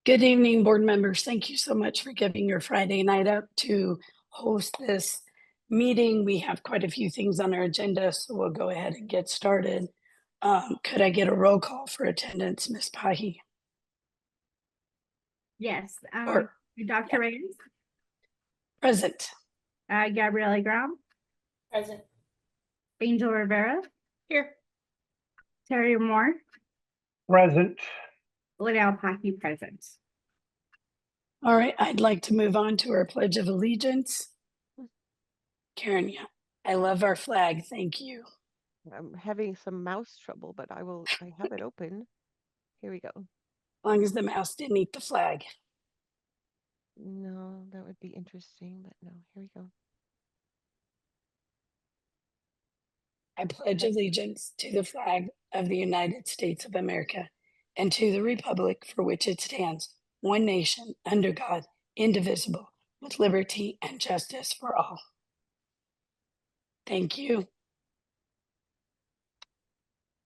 Good evening, board members. Thank you so much for giving your Friday night up to host this meeting. We have quite a few things on our agenda, so we'll go ahead and get started. Could I get a roll call for attendance, Ms. Pahi? Yes. Or Dr. Reyes, present? Gabrielle Graham, Present. Angel Rivera, Here. Terry Moore, Present. Liddell Packey present. All right, I'd like to move on to our Pledge of Allegiance. Karen, yeah, I love our flag. Thank you. I'm having some mouse trouble, but I have it open. Here we go. As long as the mouse didn't eat the flag. No, that would be interesting, but no, here we go. I pledge allegiance to the flag of the United States of America and to the republic for which it stands, one nation, under God, indivisible, with liberty and justice for all. Thank you.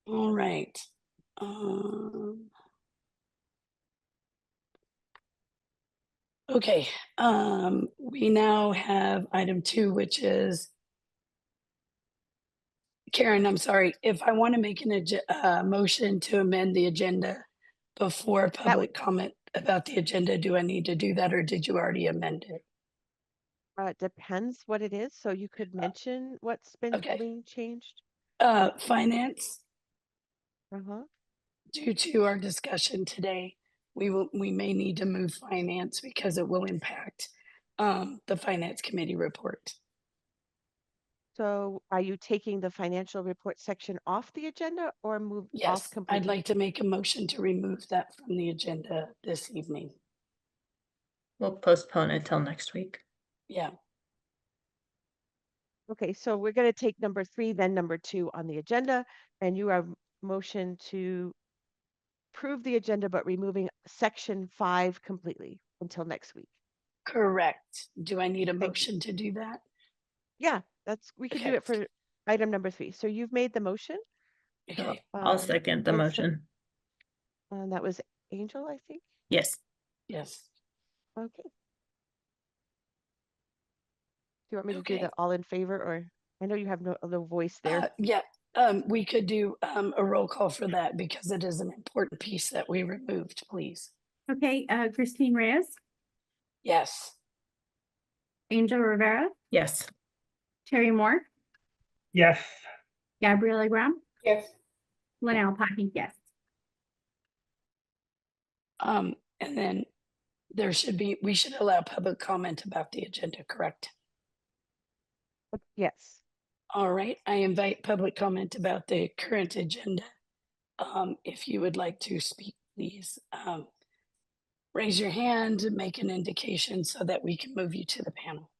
All right. Okay, we now have item 2, which is Karen, I'm sorry, if I want to make a motion to amend the agenda before public comment about the agenda, do I need to do that, or did you already amend it? It depends what it is, so you could mention what's been okay. being changed. Finance, Uh-huh. due to our discussion today, we may need to move finance because it will impact the finance committee report. So are you taking the financial report section off the agenda or move off Yes, completely? I'd like to make a motion to remove that from the agenda this evening. We'll postpone it till next week. Yeah. Okay, so we're going to take number 3, then number 2 on the agenda, and you are motion to approve the agenda, but removing section 5 completely until next week. Correct. Do I need a Thank you. motion to do that? Yeah, we could do Okay. it for item number 3. So you've made the motion. Okay. I'll second the and motion. And that was Angel, I think. Yes. Yes. Okay. Do you want me to do Okay. the all in favor, or I know you have no other voice there. Yeah. We could do a roll call for that because it is an important piece that we removed, please. Okay, Christine Reyes, Yes. Angel Rivera, Yes. Terry Moore, Yes. Gabrielle Graham, Yes. Liddell Packey, yes. And then we should allow public comment about the agenda, correct? Yes. All right, I invite public comment about the current agenda. If you would like to speak, please raise your hand and make an indication so that we can move you to the panel.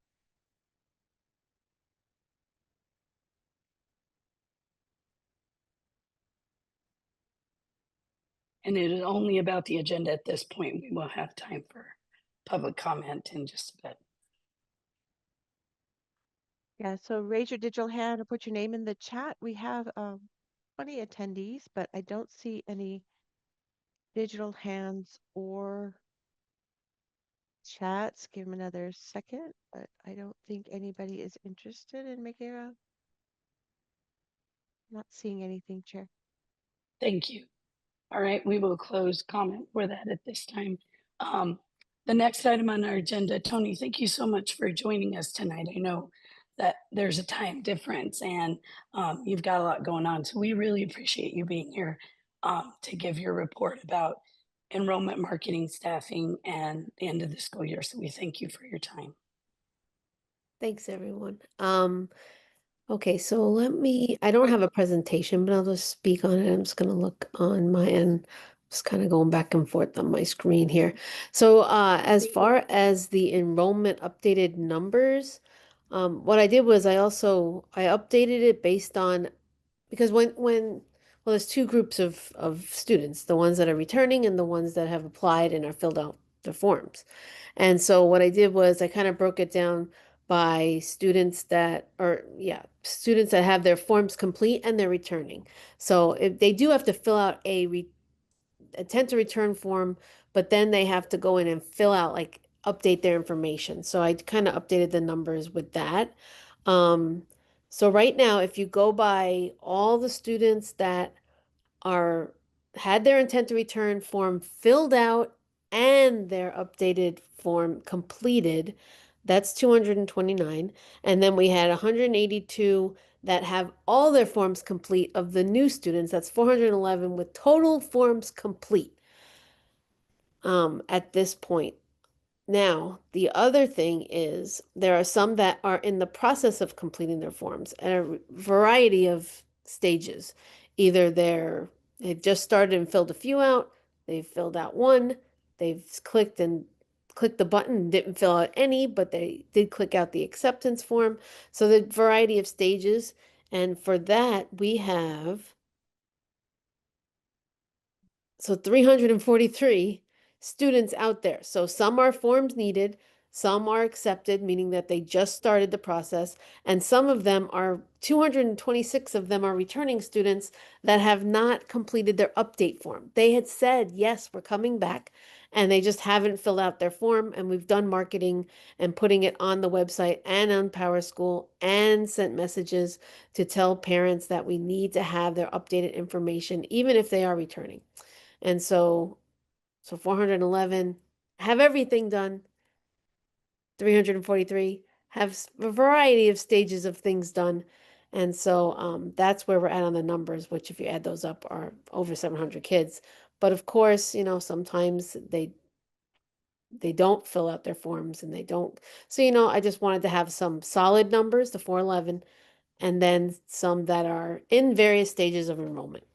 And it is only about the agenda at this point. We will have time for public comment in just a bit. Yeah, so raise your digital hand or put your name in the chat. We have 20 attendees, but I don't see any digital hands or chats. Give them another second, but I don't think anybody is interested in making a. Not seeing anything, Chair. Thank you. All right, we will close comment for that at this time. The next item on our agenda, Tony, thank you so much for joining us tonight. I know that there's a time difference and you've got a lot going on. So we really appreciate you being here to give your report about enrollment marketing, staffing, and the end of the school year. So we thank you for your time. Thanks, everyone. Okay, so I don't have a presentation, but I'll just speak on it. I'm just gonna look on my end, just kind of going back and forth on my screen here. So as far as the enrollment updated numbers, what I did was I updated it based on, because well, there's two groups of students, the ones that are returning and the ones that have applied and are filled out the forms. And so what I did was I kind of broke it down by students that have their forms complete and they're returning. So if they do have to fill out a intent to return form but then they have to go in and fill out, like, update their information. So I kind of updated the numbers with that. Um, so right now, if you go by all the students that are had their intent to return form filled out and their updated form completed, that's 229. And then we had 182 that have all their forms complete of the new students. That's 411 with total forms complete at this point. Now, the other thing is there are some that are in the process of completing their forms at a variety of stages. Either they've just started and filled a few out, they've filled out one, they've clicked the button and didn't fill out any, but they did click out the acceptance form. So the variety of stages. And for that, we have 343 students out there. So some are forms needed, some are accepted, meaning that they just started the process, and some of them are 226 of them are returning students that have not completed their update form. They had said, yes, we're coming back, and they just haven't filled out their form. And we've done marketing and putting it on the website and on PowerSchool and sent messages to tell parents that we need to have their updated information, even if they are returning. And so 411 have everything done. 343 have a variety of stages of things done. And so that's where we're at on the numbers, which if you add those up are over 700 kids. But of course, sometimes they don't fill out their forms and they don't. So, I just wanted to have some solid numbers, the 411, and then some that are in various stages of enrollment.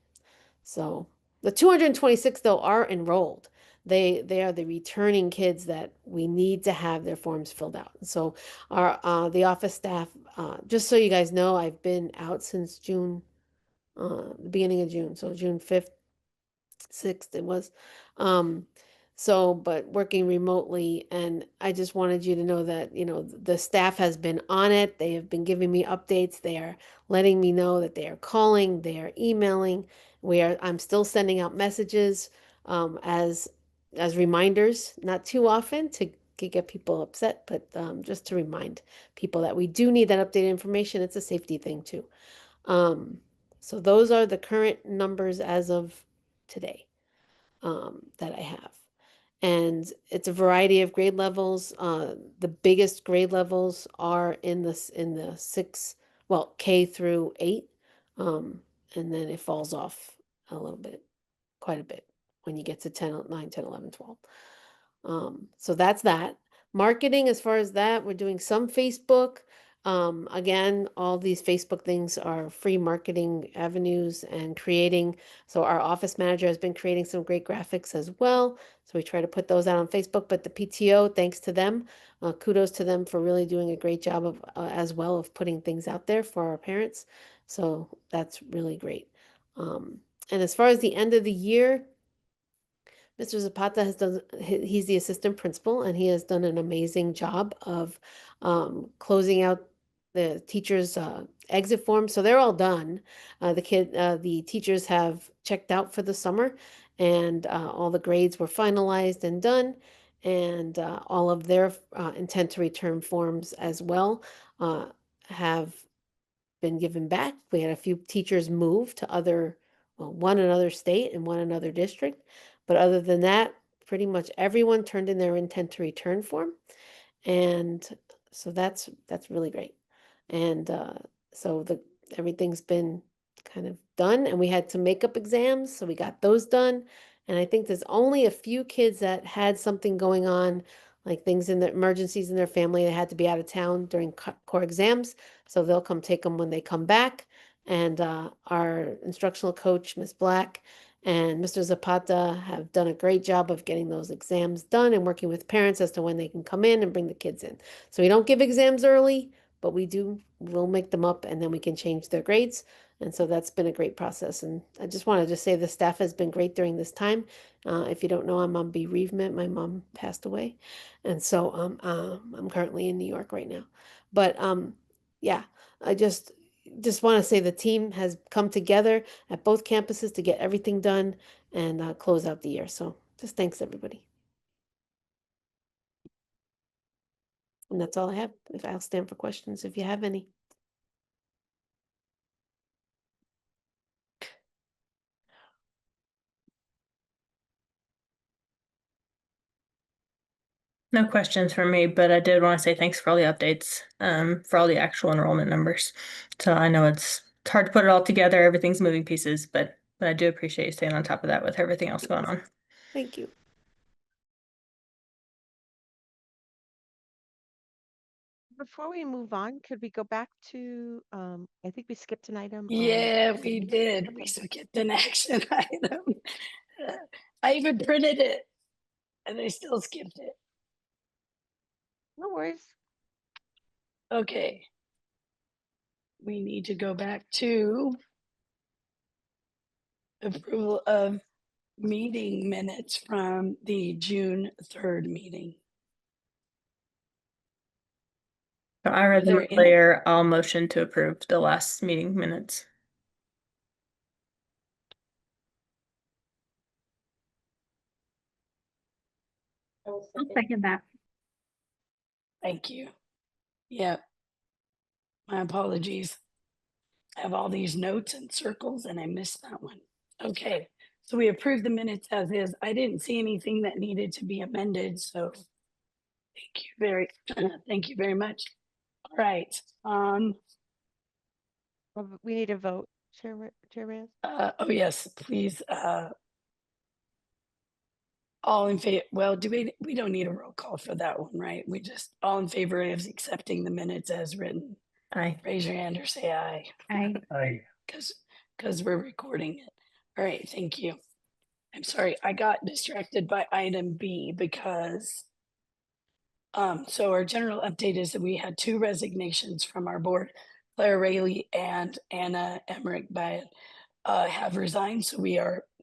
So the 226 though are enrolled. They are the returning kids that we need to have their forms filled out. So the office staff, just so you guys know, I've been out since June, the beginning of June. So June 5th, 6th it was. But working remotely, and I just wanted you to know that, the staff has been on it. They have been giving me updates. They are letting me know that they are calling, they are emailing. I'm still sending out messages as reminders, not too often to get people upset, but just to remind people that we do need that updated information. It's a safety thing too. So those are the current numbers as of today that I have. And it's a variety of grade levels. The biggest grade levels are in the K through 8. And then it falls off a little bit, quite a bit when you get to 10, 9, 10, 11, 12. So that's that. Marketing, as far as that, we're doing some Facebook. Again, all these Facebook things are free marketing avenues and creating. So our office manager has been creating some great graphics as well. So we try to put those out on Facebook, but the PTO, thanks to them, kudos to them for really doing a great job of as well of putting things out there for our parents. So that's really great. And as far as the end of the year, Mr. Zapata has done, he's the assistant principal, and he has done an amazing job of closing out the teachers' exit forms. So they're all done. The teachers have checked out for the summer, and all the grades were finalized and done, and all of their intent to return forms as well have been given back. We had a few teachers move to one another state and one another district. But other than that, pretty much everyone turned in their intent to return form. And so that's really great. And so everything's been kind of done, and we had some makeup exams, so we got those done. And I think there's only a few kids that had something going on, like things in the emergencies in their family. They had to be out of town during core exams, so they'll come take them when they come back. And our instructional coach, Miss Black, and Mr. Zapata have done a great job of getting those exams done and working with parents as to when they can come in and bring the kids in. So we don't give exams early, but we'll make them up, and then we can change their grades. And so that's been a great process. And I just wanted to say the staff has been great during this time. If you don't know, I'm on bereavement. My mom passed away. And so I'm currently in New York right now. But yeah, I just want to say the team has come together at both campuses to get everything done and close out the year. So just thanks, everybody. And that's all I have. If I'll stand for questions, if you have any. No questions from me, but I did want to say thanks for all the updates, for all the actual enrollment numbers. So I know it's hard to put it all together, everything's moving pieces, but I do appreciate you staying on top of that with everything else going on. Thank you. Before we move on, could we go back to, I think we skipped an item. Yeah, we did. We skipped an action item. I even printed it and I still skipped it. No worries. Okay. We need to go back to approval of meeting minutes from the June 3rd meeting. So I read Are them there any- earlier. I'll motion to approve the last meeting minutes. I'll second that. Thank you. Yep. My apologies. I have all these notes and circles and I missed that one. Okay, so we approved the minutes as is. I didn't see anything that needed to be amended, so thank you very much. All right, We need a vote, Chair Reyes. oh yes, please, all in favor, well, we don't need a roll call for that one, right? We just, all in favor of accepting the minutes as written. Aye. Raise your hand or say aye. I Because we're recording it. All right, thank you. I'm sorry, I got distracted by item B because so our general update is that we had 2 resignations from our board. Claire Rayleigh and Anna Emmerich Bayet have resigned, so we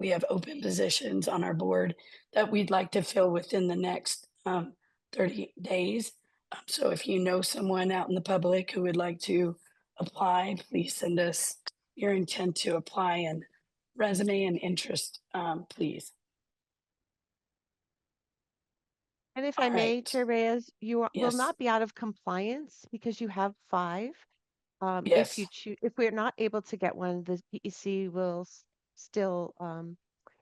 have open positions on our board that we'd like to fill within the next 30 days. So if you know someone out in the public who would like to apply, please send us your intent to apply and resume and interest, please. And if All I may, right. Chair Reyes, you will Yes. not be out of compliance because you have 5. Yes. If you choose, if we're not able to get one, the PEC will still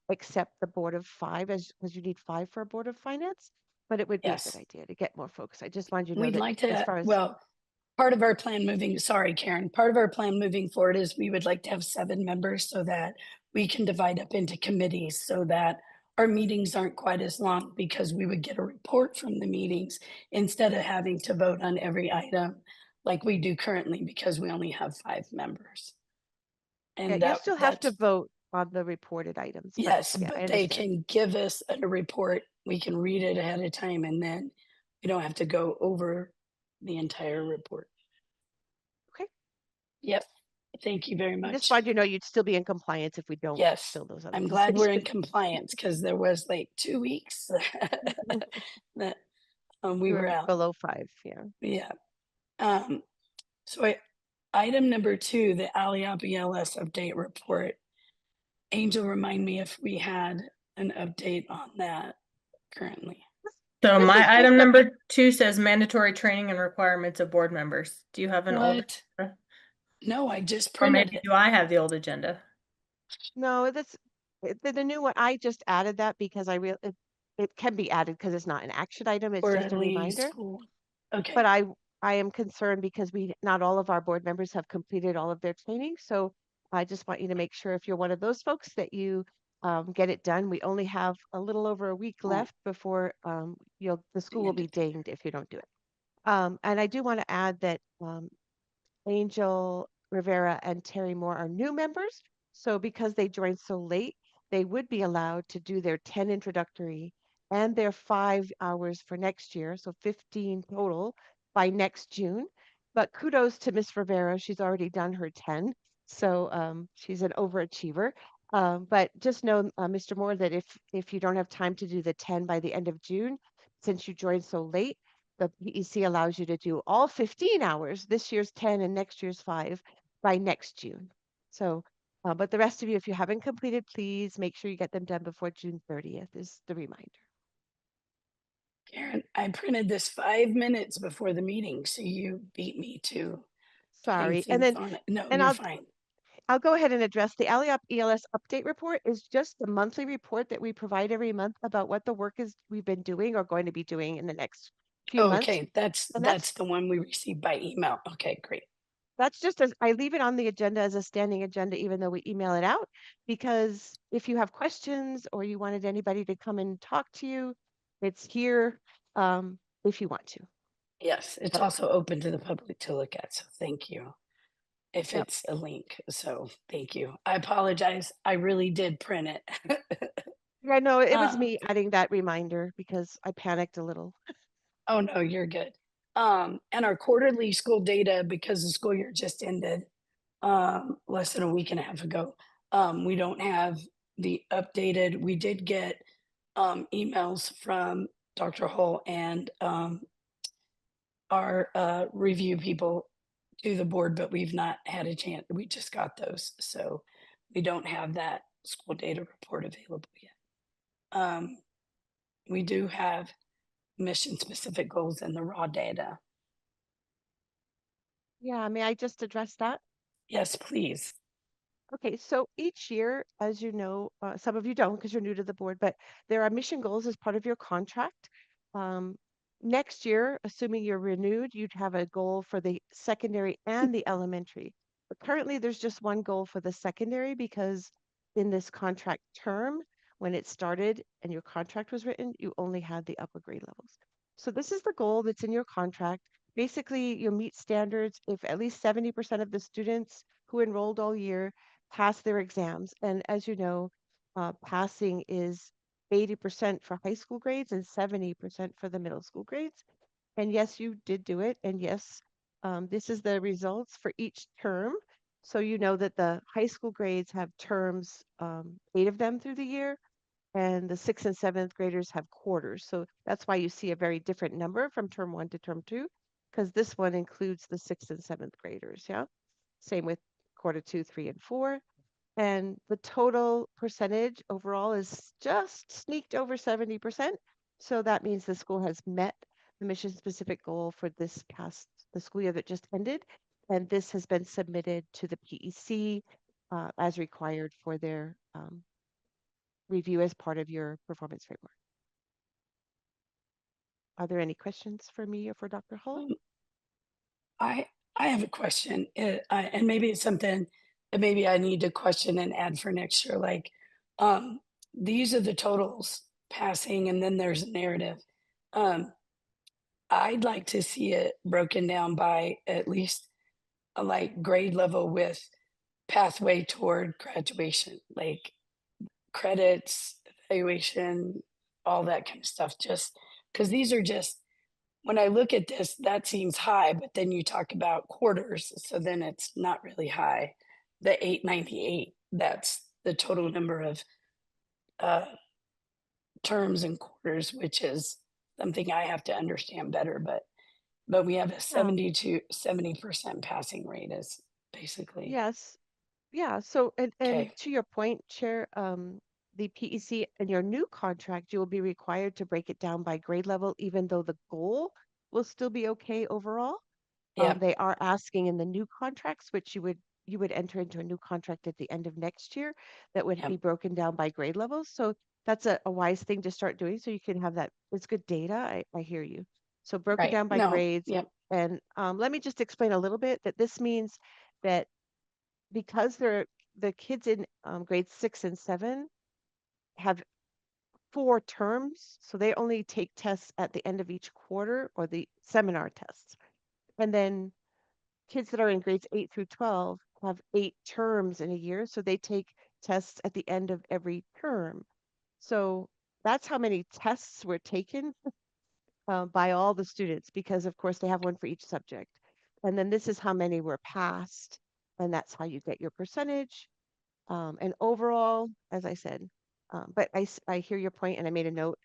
accept the board of 5 because you need 5 for a board of finance. But it would be a good Yes. idea to get more folks. I just wanted you to know We'd that like as to, far as well, part of our plan sorry, Karen, part of our plan moving forward is we would like to have 7 members so that we can divide up into committees so that our meetings aren't quite as long because we would get a report from the meetings instead of having to vote on every item like we do currently because we only have 5 members. yeah, And you'll still have to that's, vote on the reported items. But yes, yeah, I but they understand. can give us a report. We can read it ahead of time and then we don't have to go over the entire report. Okay. Yep. Thank you very I just much. wanted you to know you'd still be in compliance if we don't Yes, fill those other I'm glad we're in positions. compliance because there was like 2 weeks that we were out. below 5. Yeah. Yeah. So item number 2, the ALIA BLS update report. Angel, remind me if we had an update on that currently. So This is my just item a- number 2 says mandatory training and requirements of board members. Do you have an old, What? No, I just or printed maybe it. do I have the old agenda? No, that's the new one. I just added that because it can be added because it's not an action item. It's just a Quarterly reminder. school. Okay. But I am concerned because not all of our board members have completed all of their training. So I just want you to make sure if you're one of those folks that you get it done. We only have a little over a week Oh. left before the school will end be of dinged if you don't do it. And I do want to add that Angel Rivera and Terry Moore are new members. So because they joined so late, they would be allowed to do their 10 introductory and their 5 hours for next year. So 15 total by next June. But kudos to Miss Rivera. She's already done her 10. So she's an overachiever. But just know, Mr. Moore, that if you don't have time to do the 10 by the end of June, since you joined so late, the PEC allows you to do all 15 hours, this year's 10 and next year's 5 by next June. So, but the rest of you, if you haven't completed, please make sure you get them done before June 30th is the reminder. Karen, I printed this 5 minutes before the meeting, so you beat me to putting Sorry. And things then, on it. No, and you're fine. I'll go ahead and address the ALIOP ELS update report is just the monthly report that we provide every month about what the work is we've been doing or going to be doing in the next few months. Okay, that's And the one we received by email. Okay, great. that's just as I leave it on the agenda as a standing agenda, even though we email it out, because if you have questions or you wanted anybody to come and talk to you, it's here if you want to. Yes, it's Uh, also open to the public to look at, so thank you. If Yep. it's a link, so thank you. I apologize. I really did print it. Yeah, no, it was Uh, me adding that reminder because I panicked a little. oh no, you're good. And our quarterly school data, because the school year just ended, less than a week and a half ago. We don't have the updated. We did get emails from Dr. Hull and our review people to the board, but we've not had a chance. We just got those, so we don't have that school data report available yet. We do have mission specific goals in the raw data. Yeah, may I just address that? Yes, please. Okay, so each year, as you know, some of you don't because you're new to the board, but there are mission goals as part of your contract. Um, Next year, assuming you're renewed, you'd have a goal for the secondary and the elementary. But currently, there's just one goal for the secondary because in this contract term, when it started and your contract was written, you only had the upper grade levels. So this is the goal that's in your contract. Basically, you'll meet standards if at least 70% of the students who enrolled all year pass their exams. And as you know, passing is 80% for high school grades and 70% for the middle school grades. And yes, you did do it. And yes, this is the results for each term. So you know that the high school grades have terms, 8 of them through the year, and the 6th and 7th graders have quarters. So that's why you see a very different number from term 1 to term 2, because this one includes the 6th and 7th graders. Yeah. Same with quarter 2, 3, and 4. And the total percentage overall is just sneaked over 70%. So that means the school has met the mission specific goal for the school year that just ended. And this has been submitted to the PEC as required for their review as part of your performance framework. Are there any questions for me or for Dr. Hull? Um, I have a question, and maybe it's something that maybe I need to question and add for next year. Like, these are the totals passing, and then there's a narrative. Um, I'd like to see it broken down by at least a like grade level with pathway toward graduation, like credits, evaluation, all that kind of stuff. Just because these are just when I look at this, that seems high, but then you talk about quarters, so then it's not really high. The 898, that's the total number of uh, terms and quarters, which is something I have to understand better. But we have a Yeah. 70% passing rate is basically Yes. Yeah. So, and okay. to your point, Chair, the PEC in your new contract, you will be required to break it down by grade level, even though the goal will still be okay overall. Yep, They are asking in the new contracts, which you would enter into a new contract at the end of next year that would yep, be broken down by grade levels. So that's a wise thing to start doing so you can have that. It's good data. I hear you. So broken right. down by No, grades. yep, And let me just explain a little bit that this means that because the kids in grades 6 and 7 have 4 terms, so they only take tests at the end of each quarter or the seminar tests. And then kids that are in grades 8 through 12 have 8 terms in a year, so they take tests at the end of every term. So that's how many tests were taken by all the students because, of course, they have one for each subject. And then this is how many were passed, and that's how you get your percentage. And overall, as I said, but I hear your point, and I made a note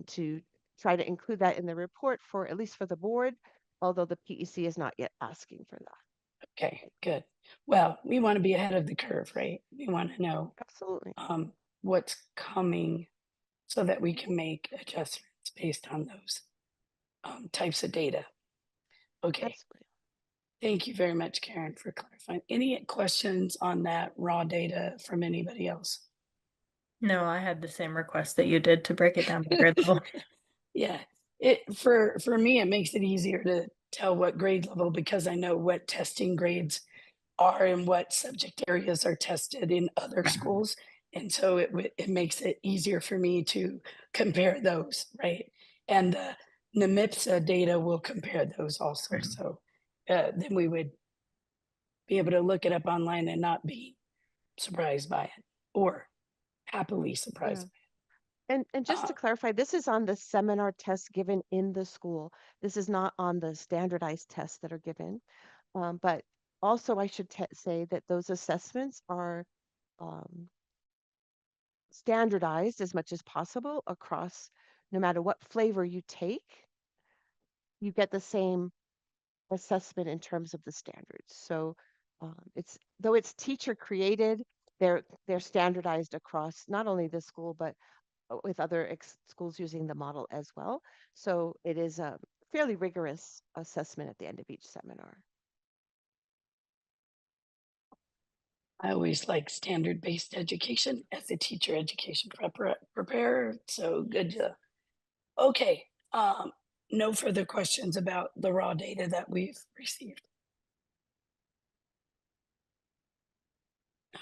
to try to include that in the report for at least for the board, although the PEC is not yet asking for that. okay, good. Well, we want to be ahead of the curve, right? We want to know Absolutely. what's coming so that we can make adjustments. It's based on those types of data. Okay, Absolutely. thank you very much, Karen, for clarifying. Any questions on that raw data from anybody else? No, I had the same request that you did to break it down by grade level. Yeah, it for me, it makes it easier to tell what grade level because I know what testing grades are and what subject areas are tested in other schools. And so it makes it easier for me to compare those, right? And the NMIPSA data will compare those also. So then we would be able to look it up online and not be surprised by it or happily surprised. And just to clarify, this is on the seminar tests given in the school. This is not on the standardized tests that are given. But also I should say that those assessments are standardized as much as possible across, no matter what flavor you take, you get the same assessment in terms of the standards. So though it's teacher created, they're standardized across not only this school, but with other schools using the model as well. So it is a fairly rigorous assessment at the end of each seminar. I always like standard-based education as a teacher education preparer. So good to, okay. No further questions about the raw data that we've received.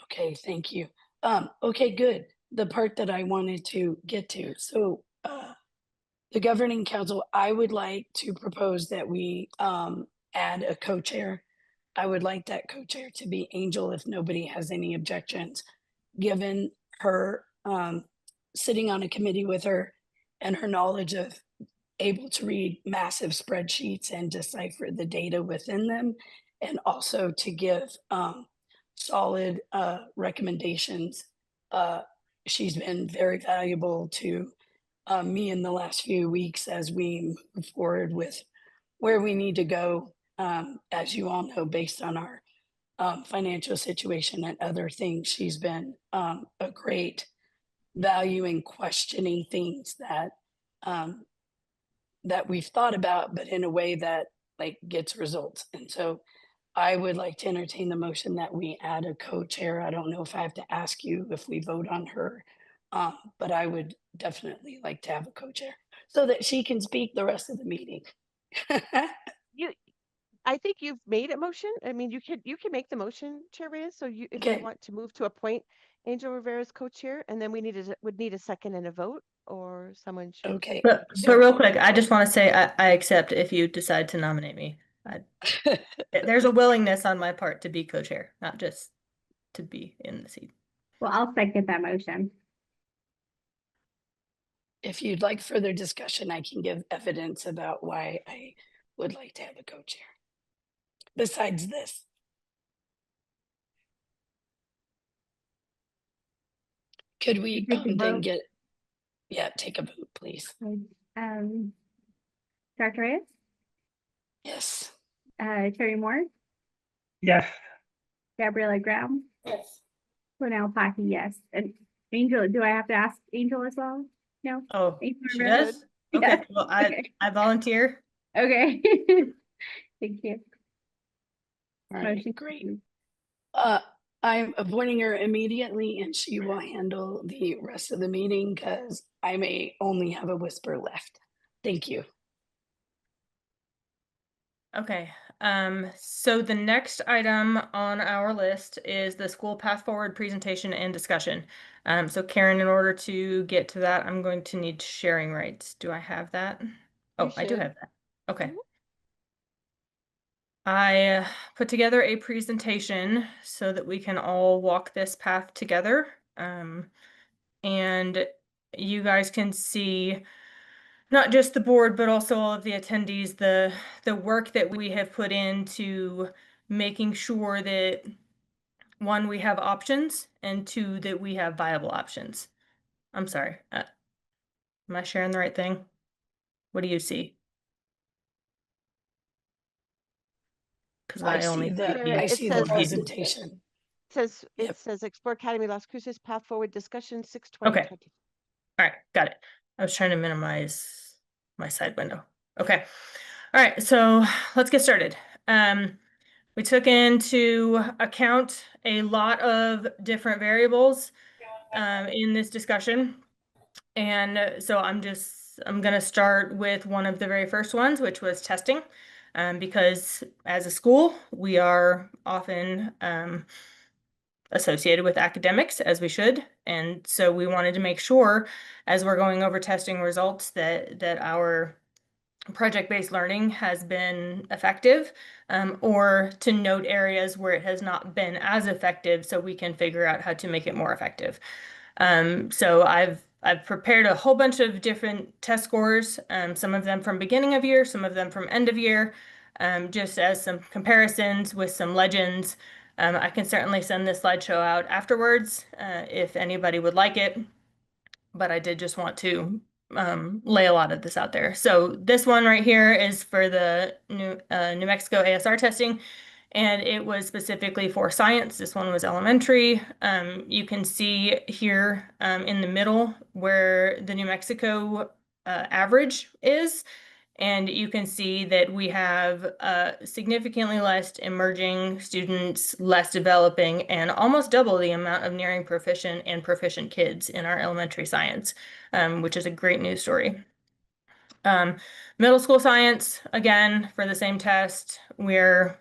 Okay, thank you. Okay, good. The part that I wanted to get to. So the governing council, I would like to propose that we add a co-chair. I would like that co-chair to be Angel if nobody has any objections, given her sitting on a committee with her and her knowledge of able to read massive spreadsheets and decipher the data within them, and also to give solid recommendations. She's been very valuable to me in the last few weeks as we move forward with where we need to go. As you all know, based on our financial situation and other things, she's been a great value in questioning things that that we've thought about, but in a way that like gets results. And so I would like to entertain the motion that we add a co-chair. I don't know if I have to ask you if we vote on her, but I would definitely like to have a co-chair so that she can speak the rest of the meeting. I think you've made a motion. I mean, you can make the motion, Chair Reyes. So if you Okay. want to move to appoint Angel Rivera as co-chair, and then we would need a second and a vote, or someone should. Okay. But So- real quick, I just want to say I accept if you decide to nominate me. There's a willingness on my part to be co-chair, not just to be in the seat. Well, I'll second that motion. If you'd like further discussion, I can give evidence about why I would like to have a co-chair. Besides this, could we Take a then vote. take a vote, please? Dr. Reyes, Yes. Terry Moore, yes, Gabriella Graham, Yes. Cornell Pocky, yes. And Angel, do I have to ask Angel as well? No? Oh, Angel she Rivera? does? Yeah. Okay, well, Okay. I volunteer. Okay. Thank you. All right, Motion great. carried. I'm appointing her immediately and she will handle the rest of the meeting because I may only have a whisper left. Thank you. Okay, so the next item on our list is the school path forward presentation and discussion. So Karen, in order to get to that, I'm going to need sharing rights. Do I have that? Oh, I do should. have that. Okay. Mhm. I put together a presentation so that we can all walk this path together. And you guys can see not just the board, but also all of the attendees, the work that we have put into making sure that one, we have options, and two, that we have viable options. I'm sorry. Am I sharing the right thing? What do you see? Because I only see I It see the says- presentation. It Yep. says Explore Academy Las Cruces Path Forward Discussion 6/20/20. Okay. All right, got it. I was trying to minimize my side window. Okay. All right, so let's get started. We took into account a lot of different variables in this discussion. And so I'm going to start with one of the very first ones, which was testing, because as a school, we are often associated with academics, as we should. And so we wanted to make sure, as we're going over testing results, that our project-based learning has been effective, or to note areas where it has not been as effective so we can figure out how to make it more effective. So I've prepared a whole bunch of different test scores, some of them from beginning of year, some of them from end of year, just as some comparisons with some legends. I can certainly send this slideshow out afterwards if anybody would like it, but I did just want to lay a lot of this out there. So this one right here is for the New Mexico ASR testing, and it was specifically for science. This one was elementary. You can see here in the middle where the New Mexico average is. And you can see that we have significantly less emerging students, less developing, and almost double the amount of nearing proficient and proficient kids in our elementary science, which is a great news story. Middle school science, again, for the same test, we're,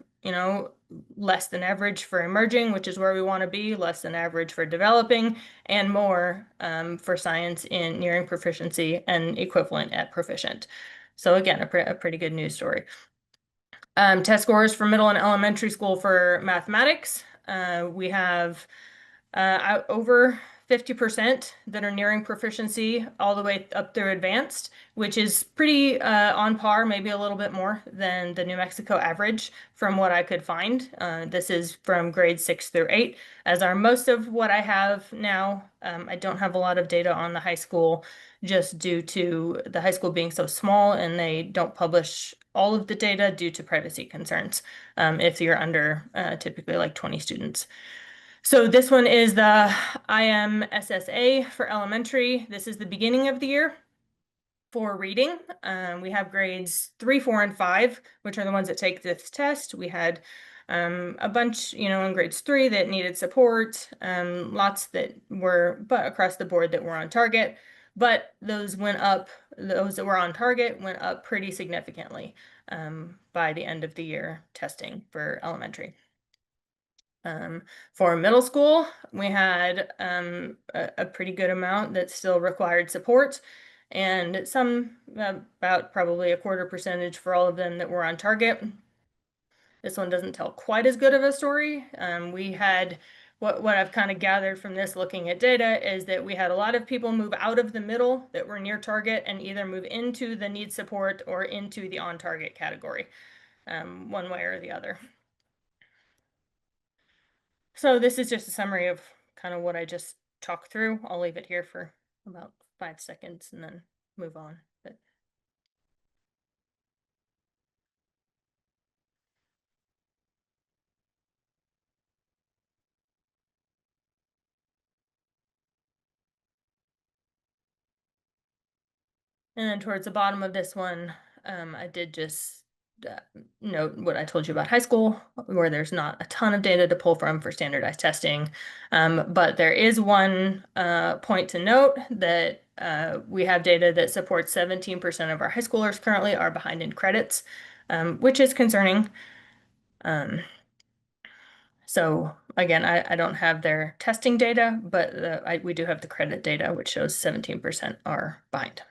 less than average for emerging, which is where we want to be, less than average for developing, and more for science in nearing proficiency and equivalent at proficient. So again, a pretty good news story. Test scores for middle and elementary school for mathematics. We have over 50% that are nearing proficiency all the way up through advanced, which is pretty on par, maybe a little bit more than the New Mexico average from what I could find. This is from grades 6 through 8, as are most of what I have now. I don't have a lot of data on the high school just due to the high school being so small, and they don't publish all of the data due to privacy concerns if you're under typically like 20 students. So this one is the IMSSA for elementary. This is the beginning of the year for reading. We have grades 3, 4, and 5, which are the ones that take this test. We had a bunch, in grades 3 that needed support, lots that were, but across the board that were on target. But those went up, those that were on target went up pretty significantly by the end of the year testing for elementary. For middle school, we had a pretty good amount that still required support, and some, about probably a 1/4% for all of them that were on target. This one doesn't tell quite as good of a story. We had, what I've kind of gathered from this looking at data is that we had a lot of people move out of the middle that were near target and either move into the need support or into the on target category, one way or the other. So this is just a summary of kind of what I just talked through. I'll leave it here for about 5 seconds and then move on. But and then towards the bottom of this one, I did just note what I told you about high school, where there's not a ton of data to pull from for standardized testing. But there is one point to note that we have data that supports 17% of our high schoolers currently are behind in credits, which is concerning. So again, I don't have their testing data, but we do have the credit data, which shows 17% are behind.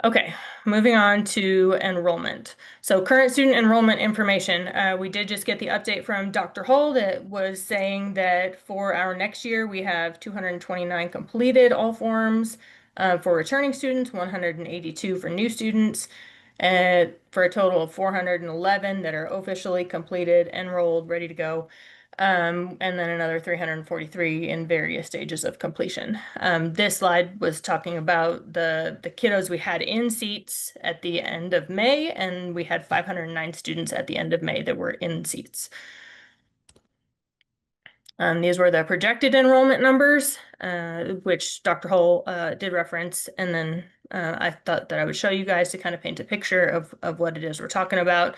Okay, moving on to enrollment. So current student enrollment information. We did just get the update from Dr. Hull that was saying that for our next year, we have 229 completed all forms for returning students, 182 for new students, and for a total of 411 that are officially completed, enrolled, ready to go. And then another 343 in various stages of completion. This slide was talking about the kiddos we had in seats at the end of May, and we had 509 students at the end of May that were in seats. These were the projected enrollment numbers, which Dr. Hull did reference, and then I thought that I would show you guys to kind of paint a picture of what it is we're talking about.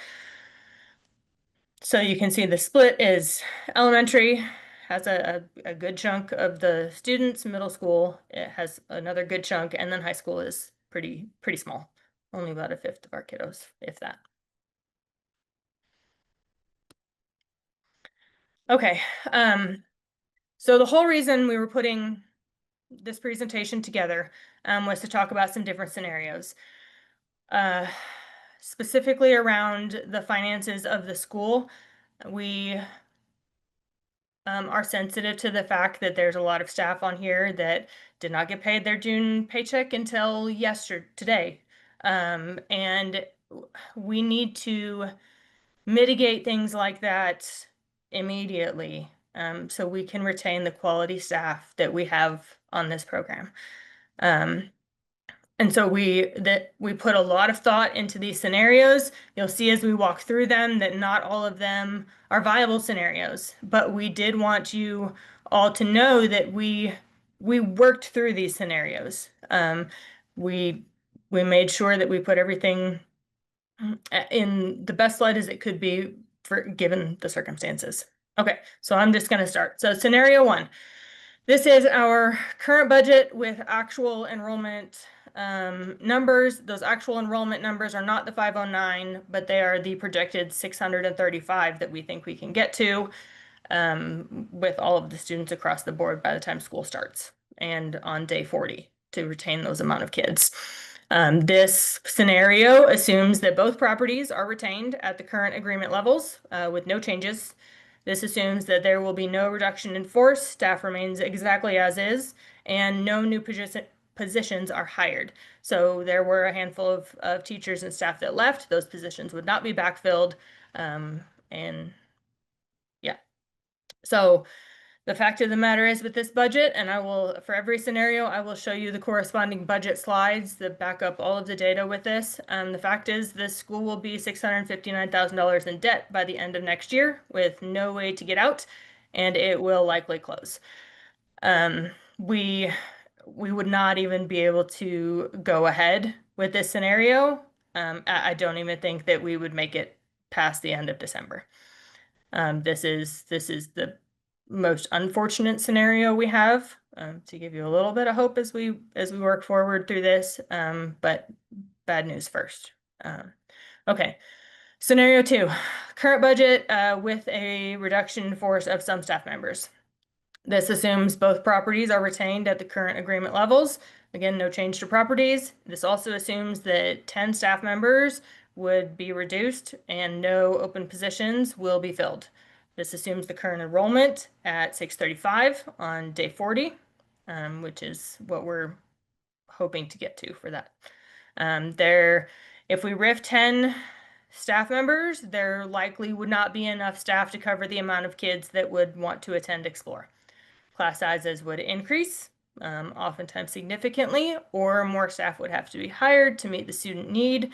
So you can see the split is elementary has a good chunk of the students, middle school it has another good chunk, and then high school is pretty small, only about a fifth of our kiddos, if that. Okay, so the whole reason we were putting this presentation together was to talk about some different scenarios, specifically around the finances of the school. We are sensitive to the fact that there's a lot of staff on here that did not get paid their June paycheck until today. And we need to mitigate things like that immediately, so we can retain the quality staff that we have on this program. And so we put a lot of thought into these scenarios. You'll see as we walk through them that not all of them are viable scenarios, but we did want you all to know that we worked through these scenarios. We made sure that we put everything in the best light as it could be for given the circumstances. Okay, so I'm just going to start. So scenario 1. This is our current budget with actual enrollment numbers. Those actual enrollment numbers are not the 509, but they are the projected 635 that we think we can get to with all of the students across the board by the time school starts and on day 40 to retain those amount of kids. This scenario assumes that both properties are retained at the current agreement levels with no changes. This assumes that there will be no reduction in force, staff remains exactly as is, and no new positions are hired. So there were a handful of teachers and staff that left. Those positions would not be backfilled. And yeah, so the fact of the matter is with this budget, and I will, for every scenario, I will show you the corresponding budget slides that back up all of the data with this. The fact is this school will be $659,000 in debt by the end of next year with no way to get out, and it will likely close. We would not even be able to go ahead with this scenario. I don't even think that we would make it past the end of December. This is the most unfortunate scenario we have, to give you a little bit of hope as we work forward through this, but bad news first. Okay, scenario 2, current budget with a reduction in force of some staff members. This assumes both properties are retained at the current agreement levels. Again, no change to properties. This also assumes that 10 staff members would be reduced and no open positions will be filled. This assumes the current enrollment at 635 on day 40, which is what we're hoping to get to for that. If we RIF 10 staff members, there likely would not be enough staff to cover the amount of kids that would want to attend Explore. Class sizes would increase, oftentimes significantly, or more staff would have to be hired to meet the student need,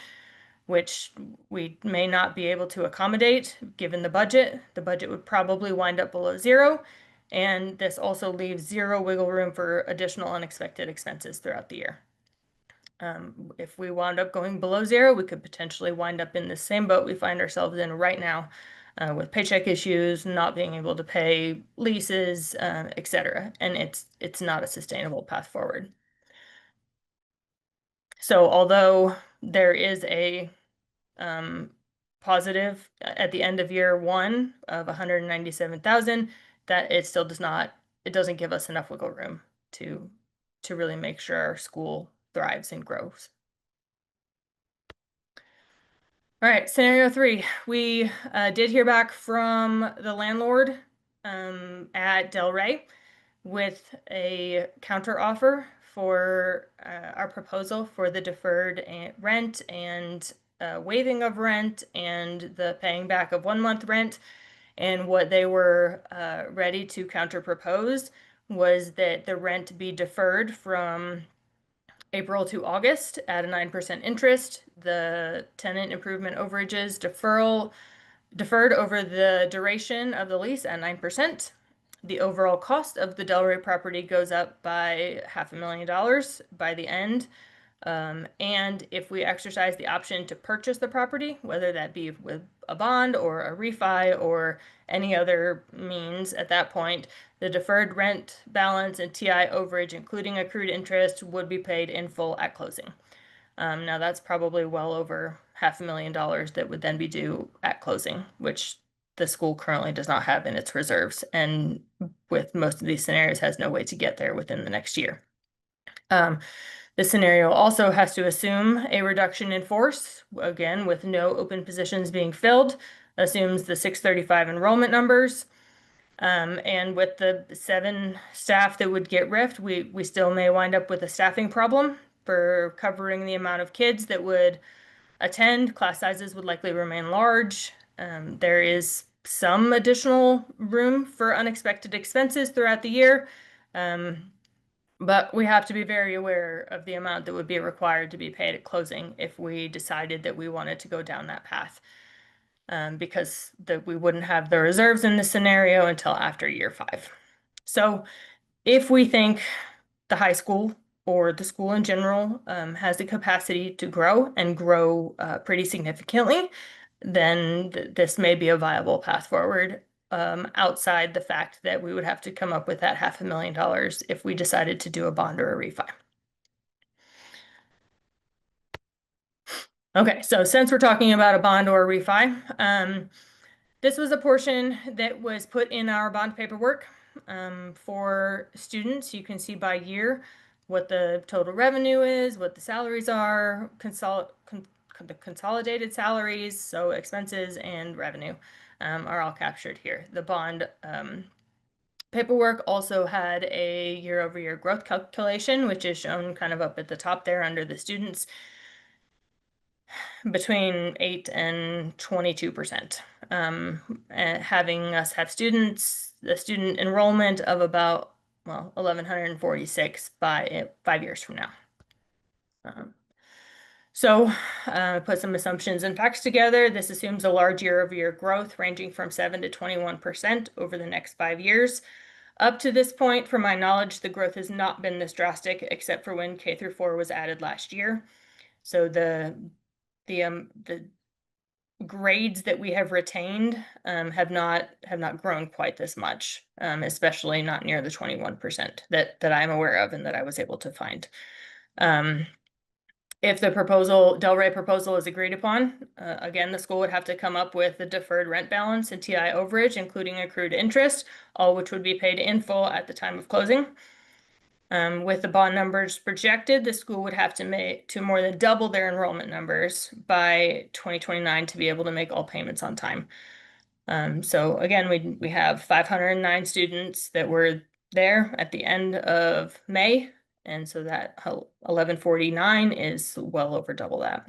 which we may not be able to accommodate given the budget. The budget would probably wind up below zero, and this also leaves zero wiggle room for additional unexpected expenses throughout the year. If we wound up going below zero, we could potentially wind up in the same boat we find ourselves in right now, with paycheck issues, not being able to pay leases, etc. And it's not a sustainable path forward. So although there is a positive at the end of year 1 of 197,000, that it still doesn't give us enough wiggle room to really make sure our school thrives and grows. All right, scenario 3. We did hear back from the landlord at Del Rey with a counter offer for our proposal for the deferred rent and waiving of rent and the paying back of 1 month rent. And what they were ready to counter propose was that the rent be deferred from April to August at a 9% interest, the tenant improvement overages deferred over the duration of the lease at 9%, The overall cost of the Delray property goes up by $500,000 by the end. And if we exercise the option to purchase the property, whether that be with a bond or a refi or any other means at that point, the deferred rent balance and TI overage, including accrued interest, would be paid in full at closing. Now that's probably well over $500,000 that would then be due at closing, which the school currently does not have in its reserves, and with most of these scenarios has no way to get there within the next year. This scenario also has to assume a reduction in force, again, with no open positions being filled, assumes the 635 enrollment numbers. And with the 7 staff that would get RIFT, we still may wind up with a staffing problem for covering the amount of kids that would attend. Class sizes would likely remain large. There is some additional room for unexpected expenses throughout the year. But we have to be very aware of the amount that would be required to be paid at closing if we decided that we wanted to go down that path. Because we wouldn't have the reserves in this scenario until after year 5. So if we think the high school or the school in general has the capacity to grow and grow pretty significantly, then this may be a viable path forward, outside the fact that we would have to come up with that $500,000 if we decided to do a bond or a refi. Okay, so since we're talking about a bond or a refi, this was a portion that was put in our bond paperwork for students. You can see by year what the total revenue is, what the salaries are, the consolidated salaries, so expenses and revenue are all captured here. The bond paperwork also had a year-over-year growth calculation, which is shown kind of up at the top there under the students, between 8 and 22%. Having us have the student enrollment of about, well, 1,146 by 5 years from now. So put some assumptions and facts together. This assumes a large year-over-year growth ranging from 7 to 21% over the next 5 years. Up to this point, from my knowledge, the growth has not been this drastic, except for when K through 4 was added last year. So the grades that we have retained have not grown quite this much, especially not near the 21% that I'm aware of and that I was able to find. If the Delray proposal is agreed upon, again, the school would have to come up with the deferred rent balance and TI overage, including accrued interest, all which would be paid in full at the time of closing. With the bond numbers projected, the school would have to more than double their enrollment numbers by 2029 to be able to make all payments on time. So again, we have 509 students that were there at the end of May, and so that 1149 is well over double that.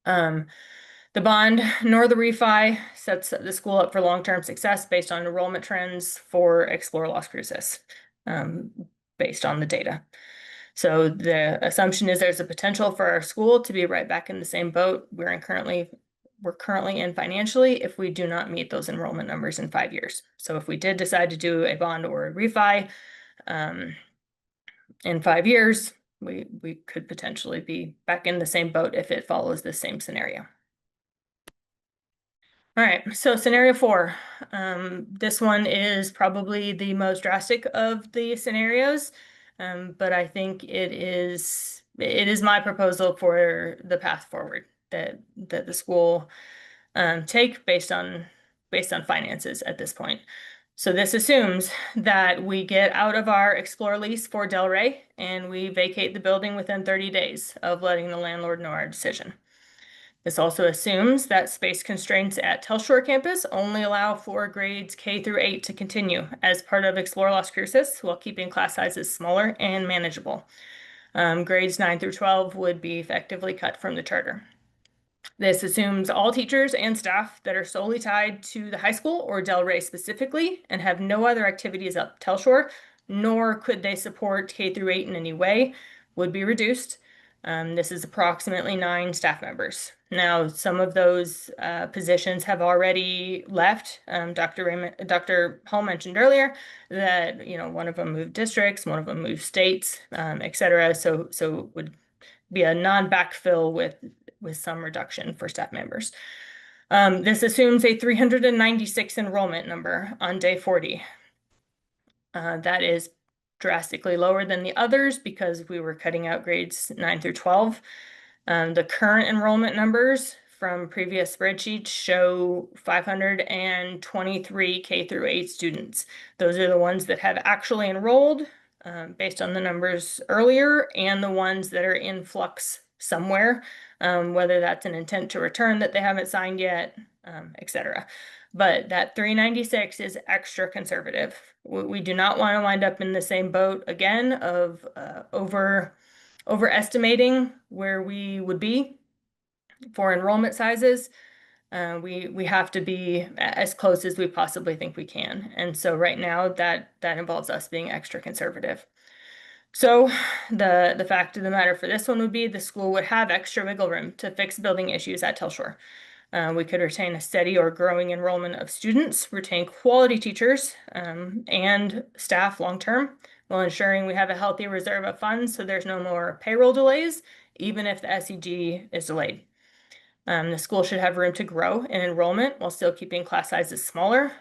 The bond nor the refi sets the school up for long-term success based on enrollment trends for Explore Las Cruces, based on the data. So the assumption is there's a potential for our school to be right back in the same boat we're currently in financially if we do not meet those enrollment numbers in 5 years. So if we did decide to do a bond or a refi in 5 years, we could potentially be back in the same boat if it follows the same scenario. All right, so scenario 4. This one is probably the most drastic of the scenarios, but I think it is my proposal for the path forward that the school take based on finances at this point. So this assumes that we get out of our Explore lease for Delray and we vacate the building within 30 days of letting the landlord know our decision. This also assumes that space constraints at Telshore campus only allow for grades K through 8 to continue as part of Explore Las Cruces while keeping class sizes smaller and manageable. Grades 9 through 12 would be effectively cut from the charter. This assumes all teachers and staff that are solely tied to the high school or Delray specifically and have no other activities up Telshore, nor could they support K through 8 in any way, would be reduced. This is approximately 9 staff members. Now, some of those positions have already left. Dr. Hall mentioned earlier that, you know, one of them moved districts, one of them moved states, et cetera. So it would be a non-backfill with some reduction for staff members. This assumes a 396 enrollment number on day 40. That is drastically lower than the others because we were cutting out grades 9 through 12. The current enrollment numbers from previous spreadsheets show 523 K through 8 students. Those are the ones that have actually enrolled based on the numbers earlier, and the ones that are in flux somewhere, whether that's an intent to return that they haven't signed yet, et cetera. But that 396 is extra conservative. We do not want to wind up in the same boat again of overestimating where we would be for enrollment sizes. We have to be as close as we possibly think we can. And so right now that involves us being extra conservative. So the fact of the matter for this one would be the school would have extra wiggle room to fix building issues at Telshore. We could retain a steady or growing enrollment of students, retain quality teachers and staff long-term, while ensuring we have a healthy reserve of funds so there's no more payroll delays, even if the SEG is delayed. The school should have room to grow in enrollment while still keeping class sizes smaller.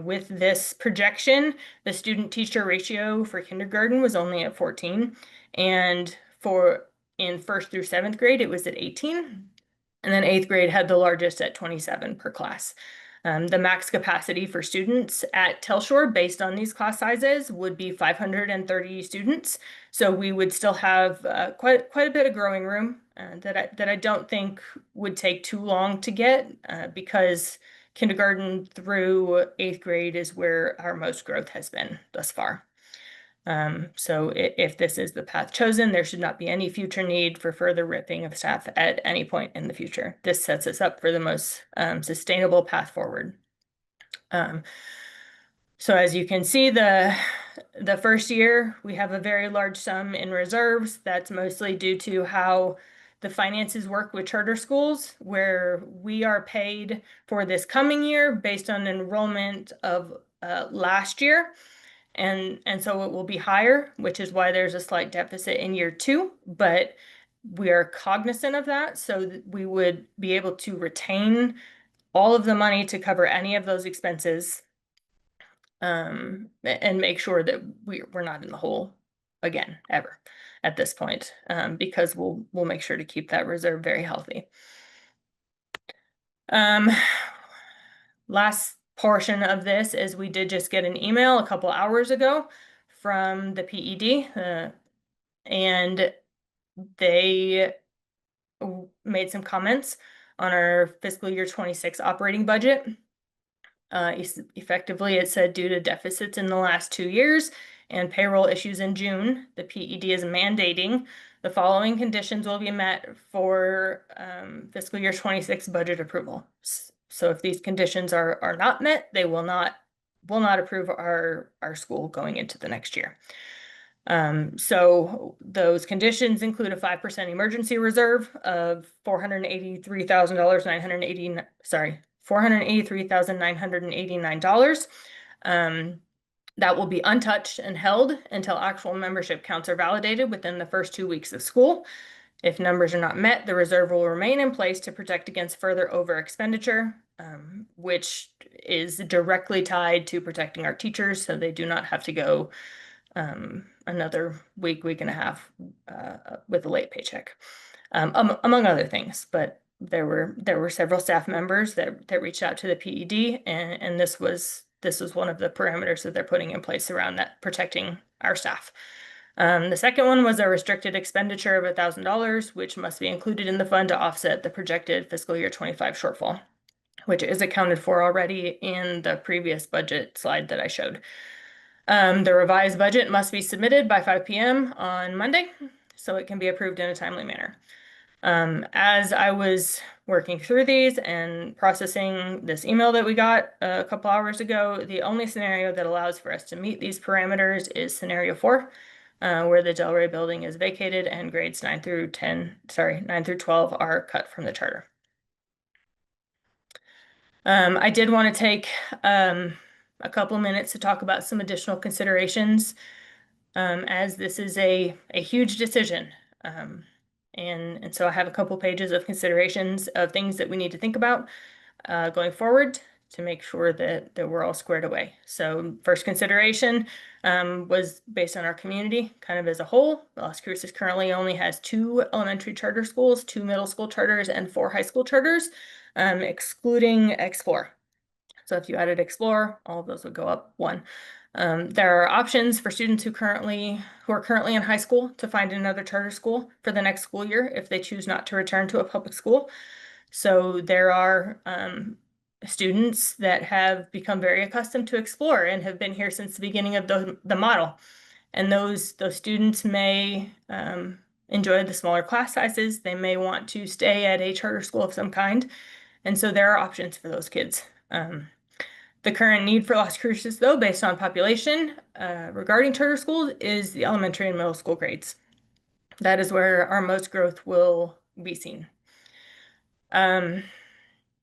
With this projection, the student-teacher ratio for kindergarten was only at 14, and in 1st through 7th grade, it was at 18. And then 8th grade had the largest at 27 per class. The max capacity for students at Telshore based on these class sizes would be 530 students. So we would still have quite a bit of growing room that I don't think would take too long to get because kindergarten through 8th grade is where our most growth has been thus far. So if this is the path chosen, there should not be any future need for further ripping of staff at any point in the future. This sets us up for the most sustainable path forward. So as you can see, the first year, we have a very large sum in reserves. That's mostly due to how the finances work with charter schools, where we are paid for this coming year based on enrollment of last year. And so it will be higher, which is why there's a slight deficit in year 2, but we are cognizant of that so that we would be able to retain all of the money to cover any of those expenses and make sure that we're not in the hole again, ever at this point, because we'll make sure to keep that reserve very healthy. Last portion of this is we did just get an email a couple hours ago from the PED, and they made some comments on our fiscal year 26 operating budget. Effectively, it said due to deficits in the last 2 years and payroll issues in June, the PED is mandating the following conditions will be met for fiscal year 26 budget approval. So if these conditions are not met, they will not approve our school going into the next year. So those conditions include a 5% emergency reserve of $483,989. That will be untouched and held until actual membership counts are validated within the first 2 weeks of school. If numbers are not met, the reserve will remain in place to protect against further over expenditure, which is directly tied to protecting our teachers so they do not have to go another week and a half with a late paycheck, among other things. But there were several staff members that reached out to the PED, and this was one of the parameters that they're putting in place around that, protecting our staff. The second one was a restricted expenditure of $1,000, which must be included in the fund to offset the projected fiscal year 25 shortfall, which is accounted for already in the previous budget slide that I showed. The revised budget must be submitted by 5 p.m. on Monday, so it can be approved in a timely manner. As I was working through these and processing this email that we got a couple hours ago, the only scenario that allows for us to meet these parameters is scenario 4, where the Delray building is vacated and grades 9 through 12 are cut from the charter. I did want to take a couple minutes to talk about some additional considerations, as this is a huge decision. And so I have a couple pages of considerations of things that we need to think about going forward to make sure that we're all squared away. So first consideration was based on our community kind of as a whole. Las Cruces currently only has 2 elementary charter schools, 2 middle school charters, and 4 high school charters, excluding Explore. So if you added Explore, all of those would go up 1. There are options for students who are currently in high school to find another charter school for the next school year if they choose not to return to a public school. So there are students that have become very accustomed to Explore and have been here since the beginning of the model. And those students may enjoy the smaller class sizes. They may want to stay at a charter school of some kind. And so there are options for those kids. The current need for Las Cruces, though, based on population regarding charter schools, is the elementary and middle school grades. That is where our most growth will be seen.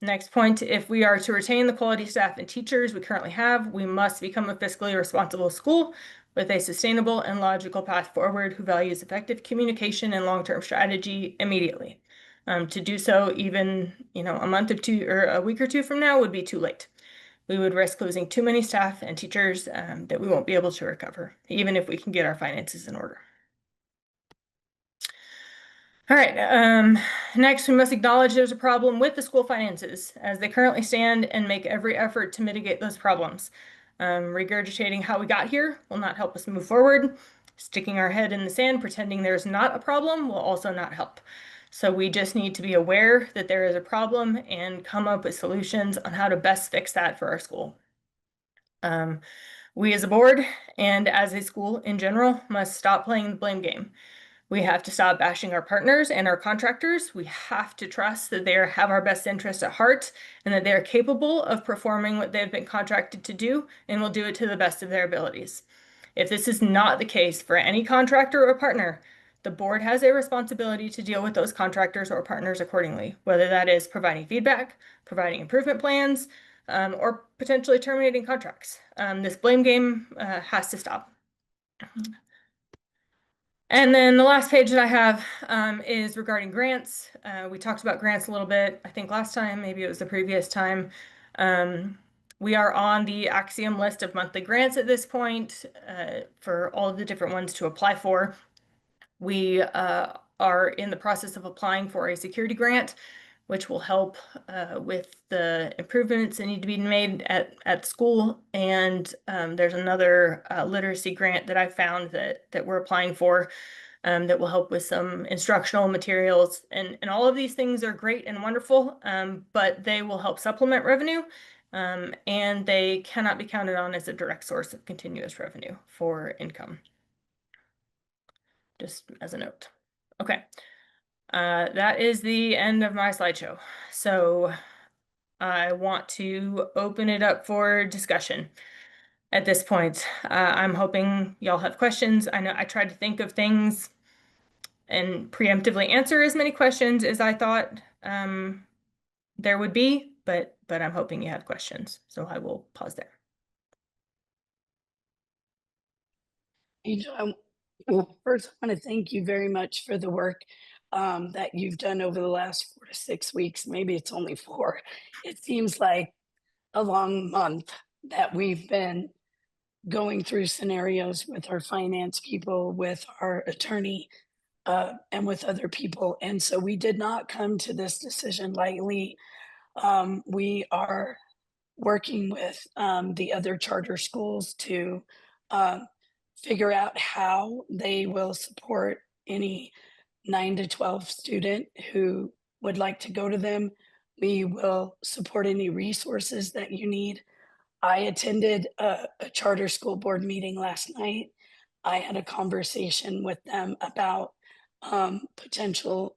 Next point, if we are to retain the quality staff and teachers we currently have, we must become a fiscally responsible school with a sustainable and logical path forward who values effective communication and long-term strategy immediately. To do so, even a week or 2 from now would be too late. We would risk losing too many staff and teachers that we won't be able to recover, even if we can get our finances in order. All right, next we must acknowledge there's a problem with the school finances as they currently stand and make every effort to mitigate those problems. Regurgitating how we got here will not help us move forward. Sticking our head in the sand, pretending there's not a problem will also not help. So we just need to be aware that there is a problem and come up with solutions on how to best fix that for our school. We as a board and as a school in general must stop playing the blame game. We have to stop bashing our partners and our contractors. We have to trust that they have our best interests at heart and that they are capable of performing what they've been contracted to do and will do it to the best of their abilities. If this is not the case for any contractor or partner, the board has a responsibility to deal with those contractors or partners accordingly, whether that is providing feedback, providing improvement plans, or potentially terminating contracts. This blame game has to stop. And then the last page that I have is regarding grants. We talked about grants a little bit, I think last time, maybe it was the previous time. We are on the Axiom list of monthly grants at this point for all of the different ones to apply for. We are in the process of applying for a security grant, which will help with the improvements that need to be made at school. And there's another literacy grant that I found that we're applying for that will help with some instructional materials. And all of these things are great and wonderful, but they will help supplement revenue. And they cannot be counted on as a direct source of continuous revenue for income. Just as a note. Okay. That is the end of my slideshow. So I want to open it up for discussion at this point. I'm hoping y'all have questions. I know I tried to think of things and preemptively answer as many questions as I thought there would be, but I'm hoping you have questions. So I will pause there. Angel, first, I want to thank you very much for the work that you've done over the last 4 to 6 weeks. Maybe it's only 4. It seems like a long month that we've been going through scenarios with our finance people, with our attorney, and with other people. And so we did not come to this decision lightly. We are working with the other charter schools to figure out how they will support any 9 to 12 student who would like to go to them. We will support any resources that you need. I attended a charter school board meeting last night. I had a conversation with them about potential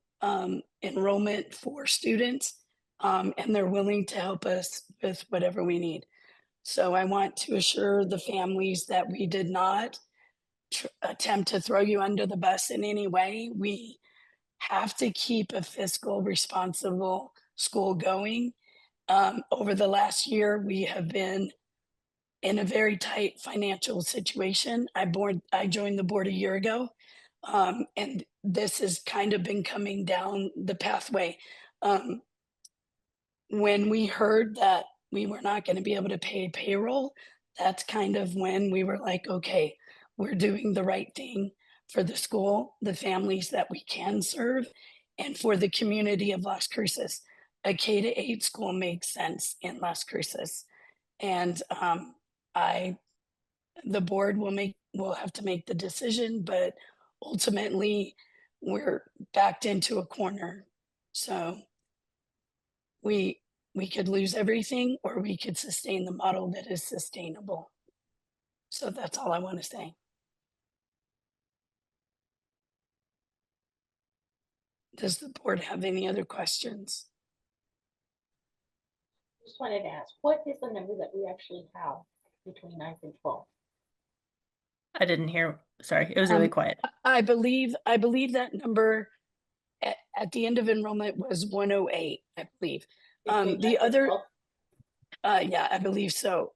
enrollment for students, and they're willing to help us with whatever we need. So I want to assure the families that we did not attempt to throw you under the bus in any way. We have to keep a fiscal responsible school going. Over the last year, we have been in a very tight financial situation. I joined the board a year ago, and this has kind of been coming down the pathway. Um, when we heard that we were not going to be able to pay payroll, that's kind of when we were like, okay, we're doing the right thing for the school, the families that we can serve, and for the community of Las Cruces. A K to 8 school makes sense in Las Cruces. And I the board will have to make the decision, but ultimately we're backed into a corner. So we we could lose everything or we could sustain the model that is sustainable. So that's all I want to say. Does the board have any other questions? Just wanted to ask, what is the number that we actually have between 9th and 12th? I didn't hear. Sorry, it was really Um, quiet. I believe that number at the end of enrollment was 108, I believe. Between The 9th and other 12th? yeah, I believe so.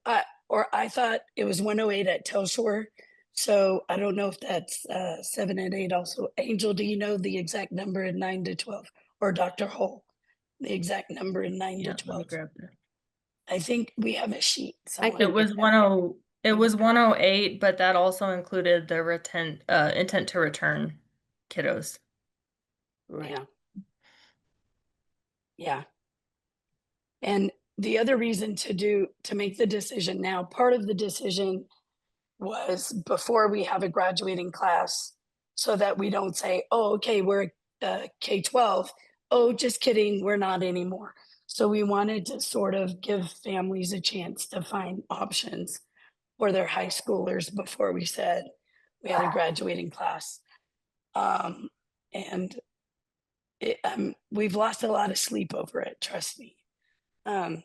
Or I thought it was 108 at Telshore. So I don't know if that's 7 and 8 also. Angel, do you know the exact number in 9 to 12? Or Dr. Hull, the exact number in 9 Yeah, to let me 12? grab the. I think we have a sheet I somewhere. can It was get that. it was 108, but that also included the intent to return kiddos. Right. Yeah. Yeah. And the other reason to make the decision now, part of the decision was before we have a graduating class, so that we don't say, oh, okay, we're K-12. Oh, just kidding, we're not anymore. So we wanted to sort of give families a chance to find options for their high schoolers before we said we had a graduating class. And we've lost a lot of sleep over it, trust me. But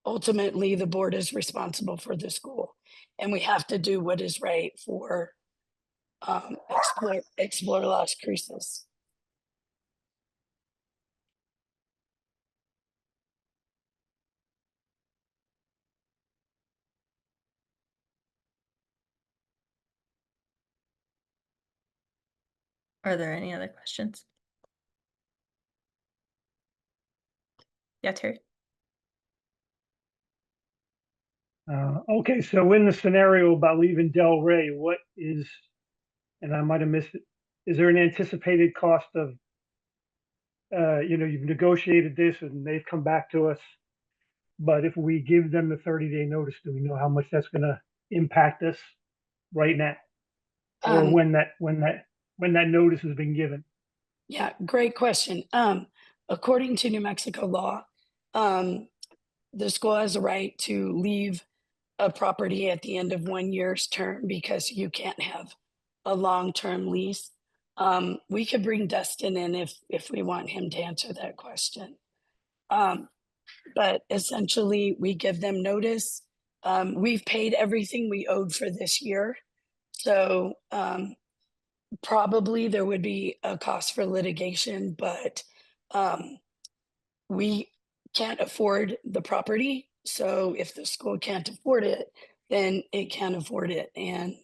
ultimately, the board is responsible for the school, and we have to do what is right for explore Las Cruces. Are there any other questions? Yeah, Terry. Okay, so in the scenario about leaving Del Rey, what is, and I might have missed it, is there an anticipated cost of, you've negotiated this and they've come back to us, but if we give them the 30-day notice, do we know how much that's gonna impact us right now? Or Um, when that notice has been given? yeah, great question. According to New Mexico law, the school has a right to leave a property at the end of 1 year's term because you can't have a long-term lease. We could bring Dustin in if we want him to answer that question. But essentially, we give them notice. We've paid everything we owed for this year. So probably there would be a cost for litigation, but we can't afford the property. So if the school can't afford it, then it can't afford it. And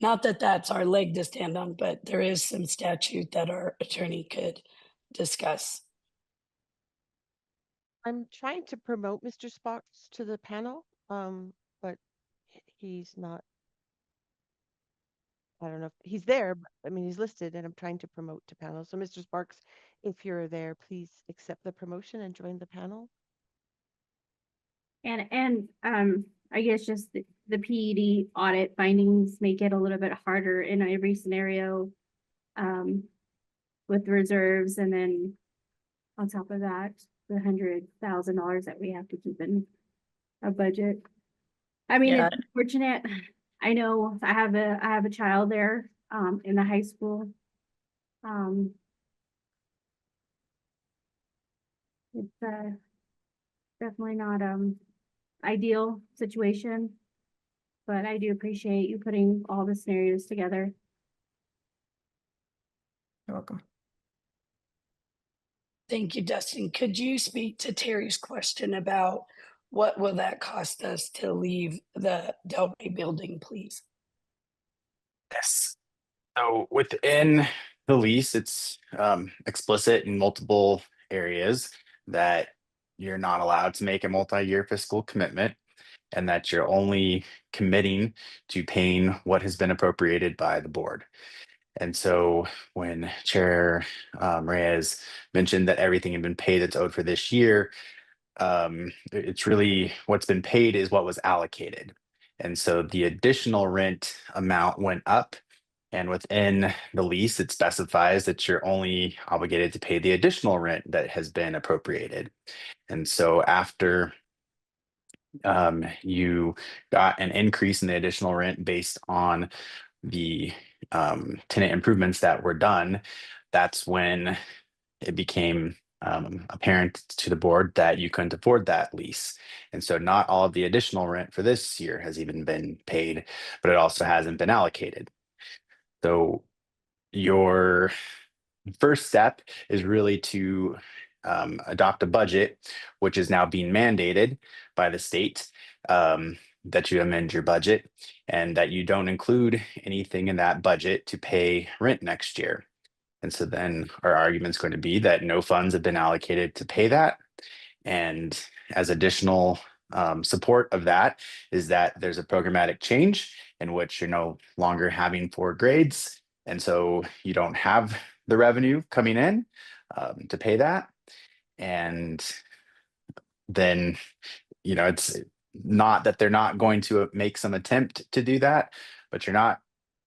not that that's our leg to stand on, but there is some statute that our attorney could discuss. I'm trying to promote Mr. Sparks to the panel, but he's not. I don't know if he's there, but I mean, he's listed and I'm trying to promote to panel. So Mr. Sparks, if you're there, please accept the promotion and join the panel. And I guess just the PED audit findings make it a little bit harder in every scenario. With reserves, and then on top of that, the $100,000 that we have to keep in our budget. I mean, Yeah. it's unfortunate. I know I have a child there in the high school. It's definitely not ideal situation. but I do appreciate you putting all the scenarios together. You're welcome. Thank you, Dustin. Could you speak to Terry's question about what will that cost us to leave the Delray building, please? Yes. So within the lease, it's explicit in multiple areas that you're not allowed to make a multi-year fiscal commitment and that you're only committing to paying what has been appropriated by the board. And so when Chair Reyes mentioned that everything had been paid that's owed for this year, it's really what's been paid is what was allocated. And so the additional rent amount went up. And within the lease, it specifies that you're only obligated to pay the additional rent that has been appropriated. And so after you got an increase in the additional rent based on the tenant improvements that were done, that's when it became apparent to the board that you couldn't afford that lease. And so not all of the additional rent for this year has even been paid, but it also hasn't been allocated. So your first step is really to adopt a budget, which is now being mandated by the state, that you amend your budget and that you don't include anything in that budget to pay rent next year. And so then our argument's going to be that no funds have been allocated to pay that. And as additional support of that is that there's a programmatic change in which you're no longer having 4 grades. And so you don't have the revenue coming in to pay that. And then, it's not that they're not going to make some attempt to do that, but you're not,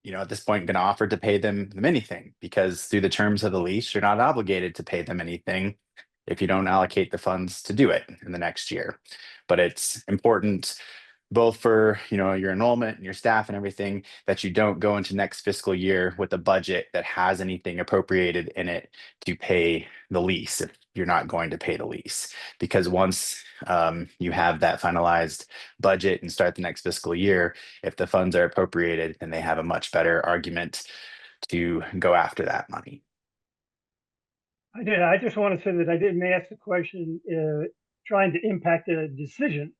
at this point going to offer to pay them anything, because through the terms of the lease, you're not obligated to pay them anything if you don't allocate the funds to do it in the next year. But it's important both for your enrollment and your staff and everything that you don't go into next fiscal year with a budget that has anything appropriated in it to pay the lease if you're not going to pay the lease. Because once you have that finalized budget and start the next fiscal year, if the funds are appropriated, then they have a much better argument to go after that money. I just want to say that I didn't ask the question trying to impact a decision.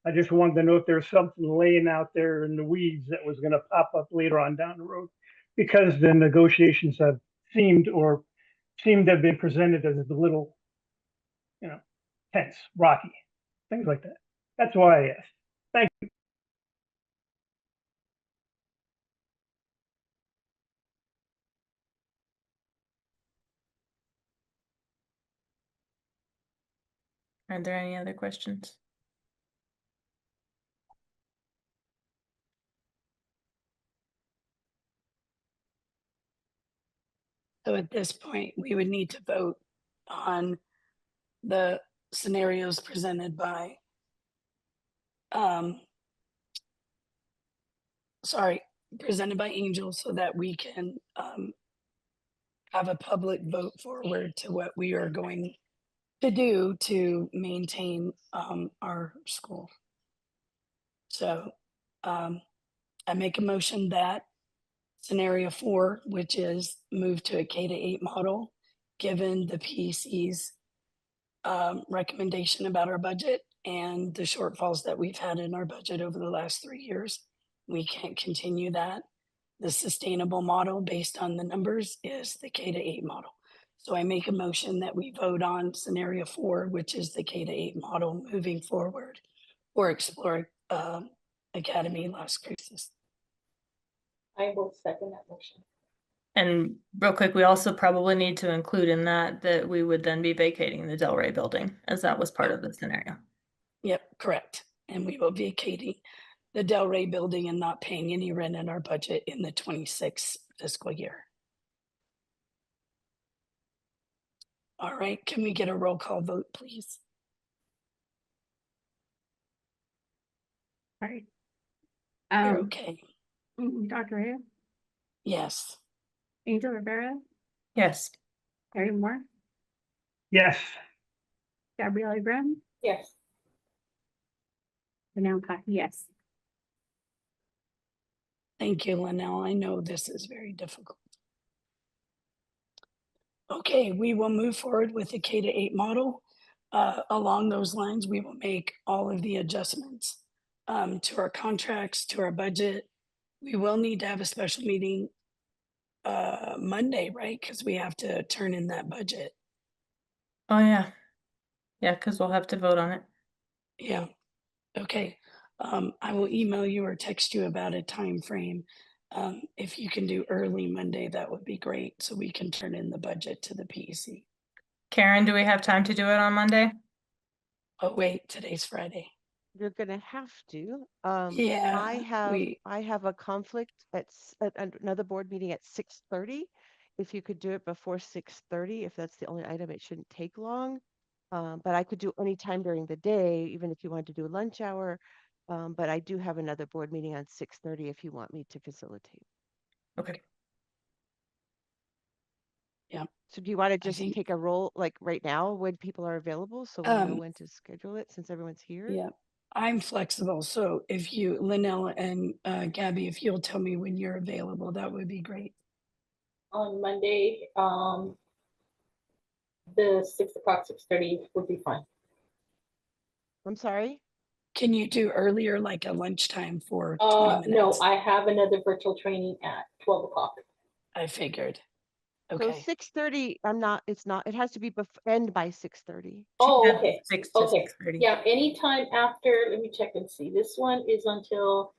I just wanted to know if there's something laying out there in the weeds that was going to pop up later on down the road, because the negotiations have seemed to have been presented as a little, tense, rocky, things like that. That's why I asked. Thank you. Are there any other questions? So at this point, we would need to vote on the scenarios presented by, presented by Angel, so that we can have a public vote forward to what we are going to do to maintain our school. So I make a motion that scenario 4, which is move to a K-8 model, given the PC's recommendation about our budget and the shortfalls that we've had in our budget over the last 3 years, we can't continue that. The sustainable model based on the numbers is the K-8 model. So I make a motion that we vote on scenario 4, which is the K-8 model moving forward, or explore Academy Las Cruces. I will second that motion. And real quick, we also probably need to include in that we would then be vacating the Delray building, as that was part of the scenario. Yep, correct. And we will be vacating the Delray building and not paying any rent in our budget in the 26 fiscal year. All right, can we get a roll call vote, please? All right. You're okay. Dr. Ray, Yes. Angel Rivera, Yes. Harry Moore, Yes. Gabrielle Brown, Yes. Renee Cock, yes. Thank you, Linnell. I know this is very difficult. Okay, we will move forward with the K-8 model. Along those lines, we will make all of the adjustments to our contracts, to our budget. We will need to have a special meeting Monday, right? Because we have to turn in that budget. Oh, yeah. Yeah, because we'll have to vote on it. Yeah, okay. I will email you or text you about a time frame. If you can do early Monday, that would be great, so we can turn in the budget to the PEC. Karen, do we have time to do it on Monday? Oh, wait, today's Friday. You're gonna have to. Yeah, I have a conflict at another board meeting at 6:30. If you could do it before 6:30, if that's the only item, it shouldn't take long. But I could do any time during the day, even if you wanted to do a lunch hour. But I do have another board meeting on 6:30 if you want me to facilitate. Okay. yeah. So do you want to I just think- take a roll like right now when people are available so we know Um, when to schedule it since everyone's here? Yeah, I'm flexible, so if you, Linnell and Gabby, if you'll tell me when you're available, that would be great. On Monday, the 6 o'clock, 6:30 would be fine. I'm sorry? Can you do earlier, like a lunchtime for 20 No, minutes? I have another virtual training at 12 o'clock. I figured. So Okay, 6:30, it's not, it has to be end by 6:30. Oh, Yeah, okay, 6 to okay. 6:30. Yeah, anytime after, let me check and see. This one is until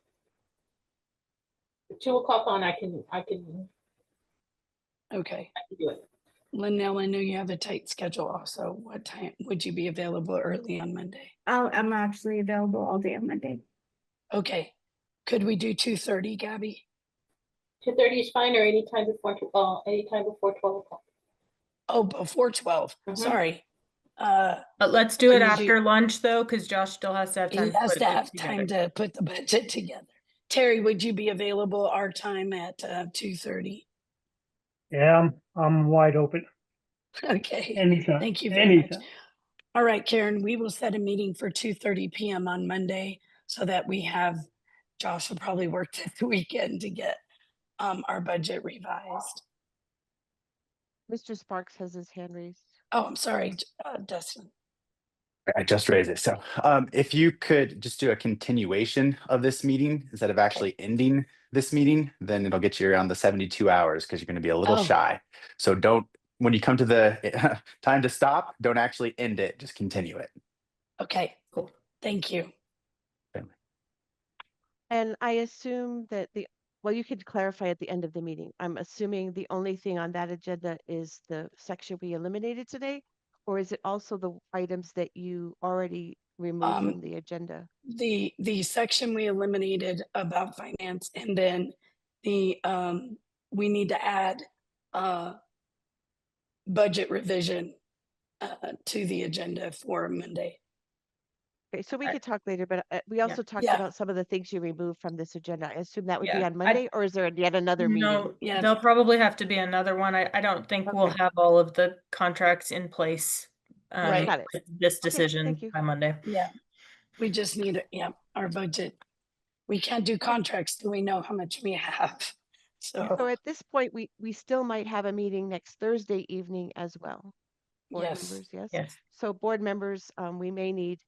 2 o'clock on, I can okay. do it. Linnell, I know you have a tight schedule also. What time would you be available early on Monday? I'm actually available all day on Monday. Okay, could we do 2:30, Gabby? 2:30 is fine, or anytime before 12 o'clock. Oh, before 12, Mhm. sorry. But let's do Can it we after lunch though, because Josh still has to have He time to has put to it have together. time to put the budget together. Terry, would you be available our time at 2:30? Yeah, I'm wide open Okay, anytime, thank you very much. anytime. All right, Karen, we will set a meeting for 2:30 PM on Monday so that we have, Josh will probably work this weekend to get our budget revised. Mr. Sparks has his hand raised. Oh, I'm sorry, Dustin. I just raised it. So if you could just do a continuation of this meeting instead of actually ending this meeting, then it'll get you around the 72 hours because you're going to be a little Oh. shy. So when you come to the time to stop, don't actually end it, just continue it. Okay, cool. Thank you. And I assume that well, you could clarify at the end of the meeting. I'm assuming the only thing on that agenda is the section we eliminated today, or is it also the items that you already removed from the agenda? The section we eliminated about finance, and then the we need to add budget revision to the agenda for Monday. Okay, so we I- could talk later, but we also talked Yeah. about some of the things you removed from this agenda. I assume that would be Yeah, on Monday, or is there yet another meeting? No, Yeah. there'll probably have to be another one. I don't think we'll Okay. have all of the contracts in place Right. Got it. with this Okay, decision thank you. by Monday. Yeah, we just need our budget. We can't do contracts till we know how much we have. So So at this point, we still might have a meeting next Thursday evening as well. Board yes, members, yes? Yes. So board members, we may need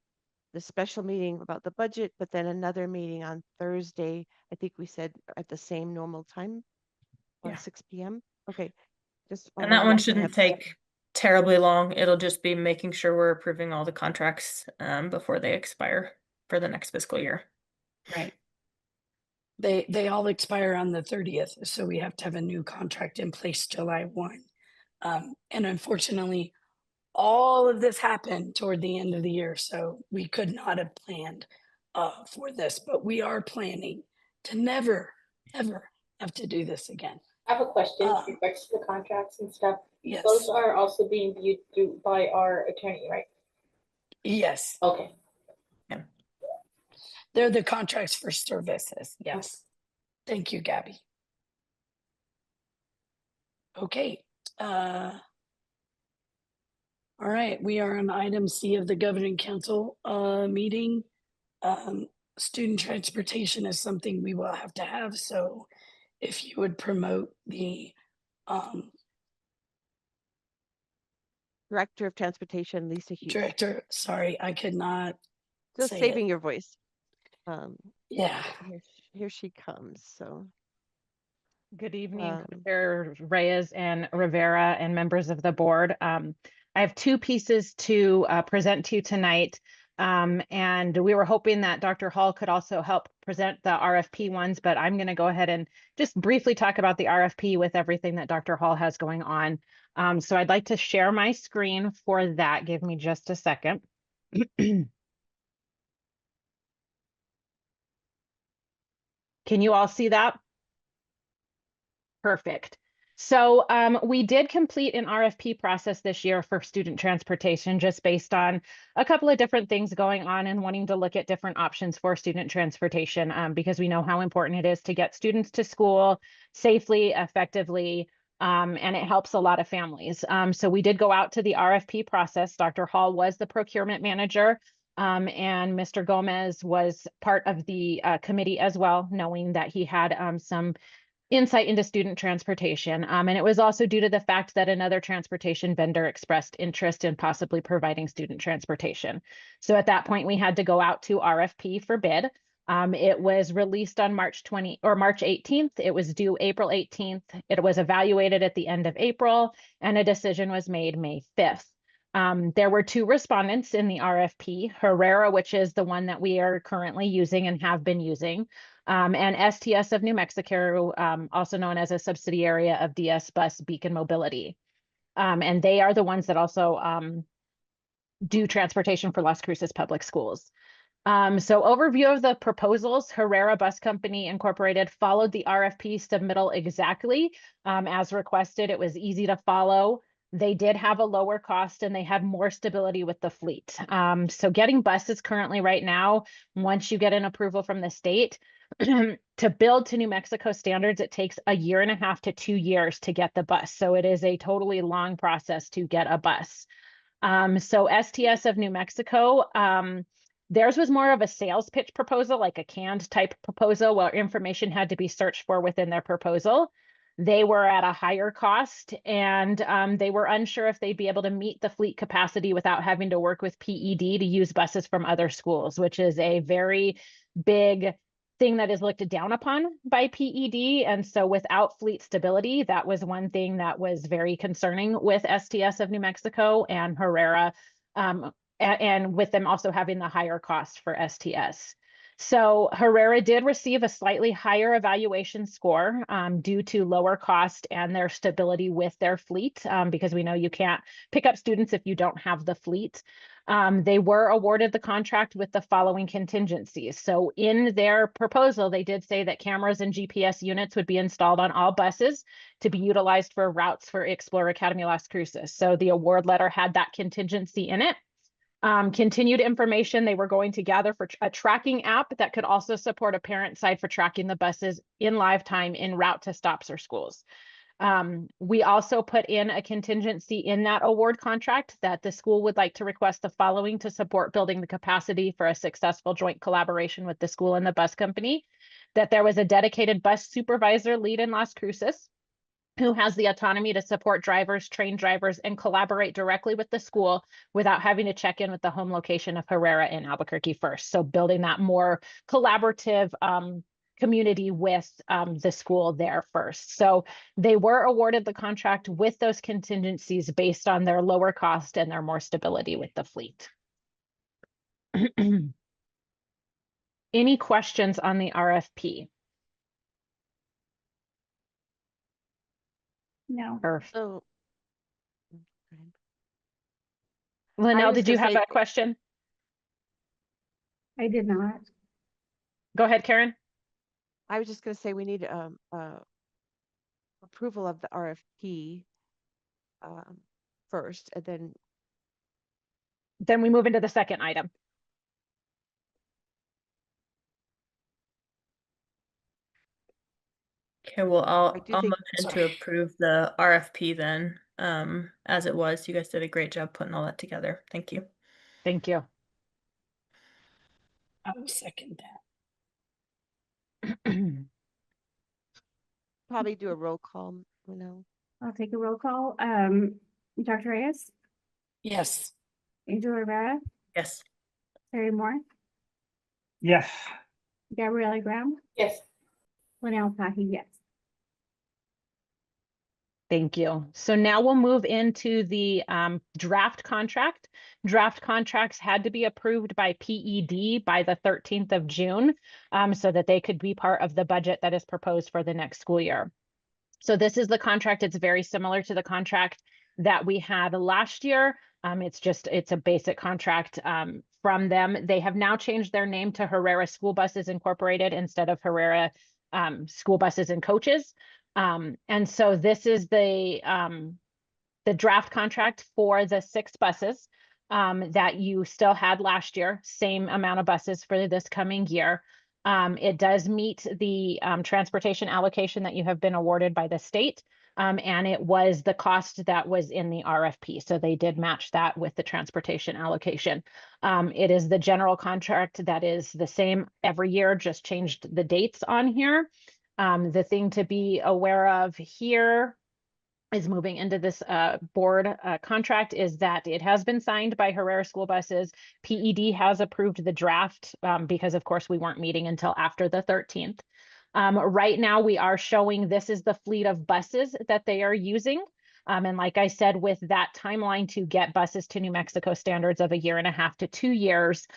the special meeting about the budget, but then another meeting on Thursday. I think we said at the same normal time, Yeah. 6 p.m. Okay, just And that one wanted shouldn't take terribly long. It'll just be making sure we're approving all the contracts before they expire for the next fiscal year. right. They all expire on the 30th, so we have to have a new contract in place July 1. And unfortunately, all of this happened toward the end of the year, so we could not have planned for this, but we are planning to never, ever have to do this again. I have a question with regards to the contracts and stuff. Yes, Those are also being viewed through by our attorney, right? yes, Okay. they're the contracts for services. Yes. Thank you, Gabby. Okay. All right, we are on item C of the Governing Council meeting. student transportation is something we will have to have, so if you would promote the, um, Director of Transportation, Lisa Hughes. director, sorry, I could not Just say saving it. your voice. Um, Yeah, here she comes. So, Good evening, um, Chair Reyes and Rivera and members of the board. I have two pieces to present to you tonight. And we were hoping that Dr. Hall could also help present the RFP ones, but I'm going to go ahead and just briefly talk about the RFP with everything that Dr. Hall has going on. So I'd like to share my screen for that. Give me just a second. Can you all see that? Perfect. So we did complete an RFP process this year for student transportation, just based on a couple of different things going on and wanting to look at different options for student transportation, because we know how important it is to get students to school safely, effectively, and it helps a lot of families. So we did go out to the RFP process. Dr. Hall was the procurement manager. And Mr. Gomez was part of the committee as well, knowing that he had some insight into student transportation. And it was also due to the fact that another transportation vendor expressed interest in possibly providing student transportation. So at that point, we had to go out to RFP for bid. It was released on March 18th. It was due April 18th. It was evaluated at the end of April, and a decision was made May 5th. There were two respondents in the RFP, Herrera, which is the one that we are currently using and have been using, and STS of New Mexico, also known as a subsidiary of DS Bus Beacon Mobility. And they are the ones that also do transportation for Las Cruces Public Schools. So overview of the proposals: Herrera Bus Company Incorporated followed the RFP submittal exactly as requested. It was easy to follow. They did have a lower cost and they had more stability with the fleet. So getting buses currently right now, once you get an approval from the state, to build to New Mexico standards, it takes 1.5 to 2 years to get the bus. So it is a totally long process to get a bus. So STS of New Mexico, theirs was more of a sales pitch proposal, like a canned type proposal, where information had to be searched for within their proposal. They were at a higher cost, and they were unsure if they'd be able to meet the fleet capacity without having to work with PED to use buses from other schools, which is a very big thing that is looked down upon by PED. And so without fleet stability, that was one thing that was very concerning with STS of New Mexico and Herrera, and with them also having the higher cost for STS. So Herrera did receive a slightly higher evaluation score due to lower cost and their stability with their fleet, because we know you can't pick up students if you don't have the fleet. They were awarded the contract with the following contingencies. So in their proposal, they did say that cameras and GPS units would be installed on all buses to be utilized for routes for Explorer Academy Las Cruces. So the award letter had that contingency in it. Continued information they were going to gather for a tracking app that could also support a parent side for tracking the buses in live time en route to stops or schools. We also put in a contingency in that award contract that the school would like to request the following to support building the capacity for a successful joint collaboration with the school and the bus company: that there was a dedicated bus supervisor lead in Las Cruces, who has the autonomy to support drivers, train drivers, and collaborate directly with the school without having to check in with the home location of Herrera in Albuquerque first. So building that more collaborative community with the school there first. So they were awarded the contract with those contingencies based on their lower cost and their more stability with the fleet. Any questions on the RFP? No. Perfect. so Linnell, was did you gonna have say- a question? I did not. Go ahead, Karen. I was just going to say we need approval of the RFP first, and Then we move into the second item. Okay, well, I do I'll think- motion to Sorry. approve the RFP then, as it was. You guys did a great job putting all that together. Thank you. Thank you. I will second that. Probably do a roll call, you know. I'll take a roll call. Dr. Reyes, Yes. Angel Rivera, Yes. Terry Moore, Yes. Gabriella Graham, Yes. Linnell Pahi, yes. Thank you. So now we'll move into the draft contract. Draft contracts had to be approved by PED by the 13th of June so that they could be part of the budget that is proposed for the next school year. So this is the contract. It's very similar to the contract that we had last year. It's a basic contract from them. They have now changed their name to Herrera School Buses Incorporated instead of Herrera School Buses and Coaches. And so this is the draft contract for the 6 buses that you still had last year, same amount of buses for this coming year. It does meet the transportation allocation that you have been awarded by the state. And it was the cost that was in the RFP. So they did match that with the transportation allocation. It is the general contract that is the same every year, just changed the dates on here. The thing to be aware of here is moving into this board contract is that it has been signed by Herrera School Buses. PED has approved the draft because of course we weren't meeting until after the 13th. Right now we are showing this is the fleet of buses that they are using. And like I said, with that timeline to get buses to New Mexico standards of 1.5 to 2 years,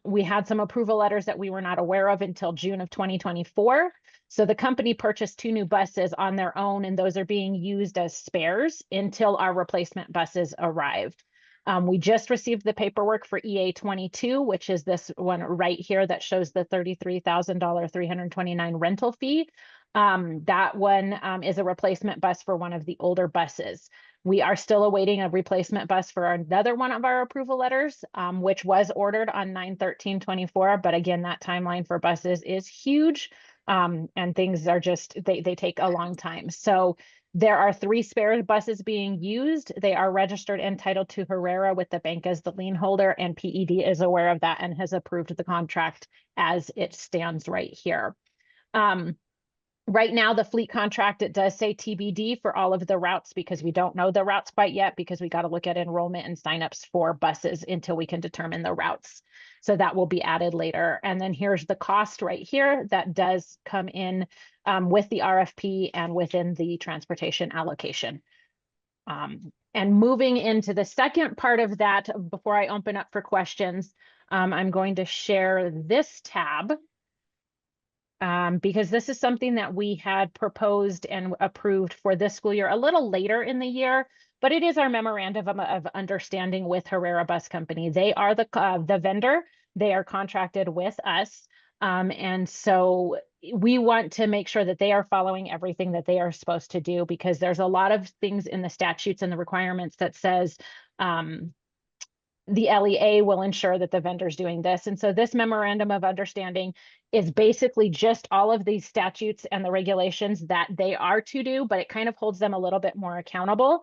we had some approval letters that we were not aware of until June of 2024. So the company purchased 2 new buses on their own, and those are being used as spares until our replacement buses arrive. We just received the paperwork for EA 22, which is this one right here that shows the $33,000 329 rental fee. That one is a replacement bus for one of the older buses. We are still awaiting a replacement bus for another one of our approval letters, which was ordered on 9/13/24. But again, that timeline for buses is huge. And things are just, they take a long time. So there are 3 spare buses being used. They are registered and titled to Herrera with the bank as the lien holder, and PED is aware of that and has approved the contract as it stands right here. Right now, the fleet contract, it does say TBD for all of the routes because we don't know the routes quite yet because we got to look at enrollment and signups for buses until we can determine the routes. So that will be added later. And then here's the cost right here that does come in with the RFP and within the transportation allocation. And moving into the second part of that, before I open up for questions, I'm going to share this tab. Because this is something that we had proposed and approved for this school year a little later in the year, but it is our memorandum of understanding with Herrera Bus Company. They are the vendor. They are contracted with us. And so we want to make sure that they are following everything that they are supposed to do because there's a lot of things in the statutes and the requirements that says the LEA will ensure that the vendor's doing this. And so this memorandum of understanding is basically just all of these statutes and the regulations that they are to do, but it kind of holds them a little bit more accountable,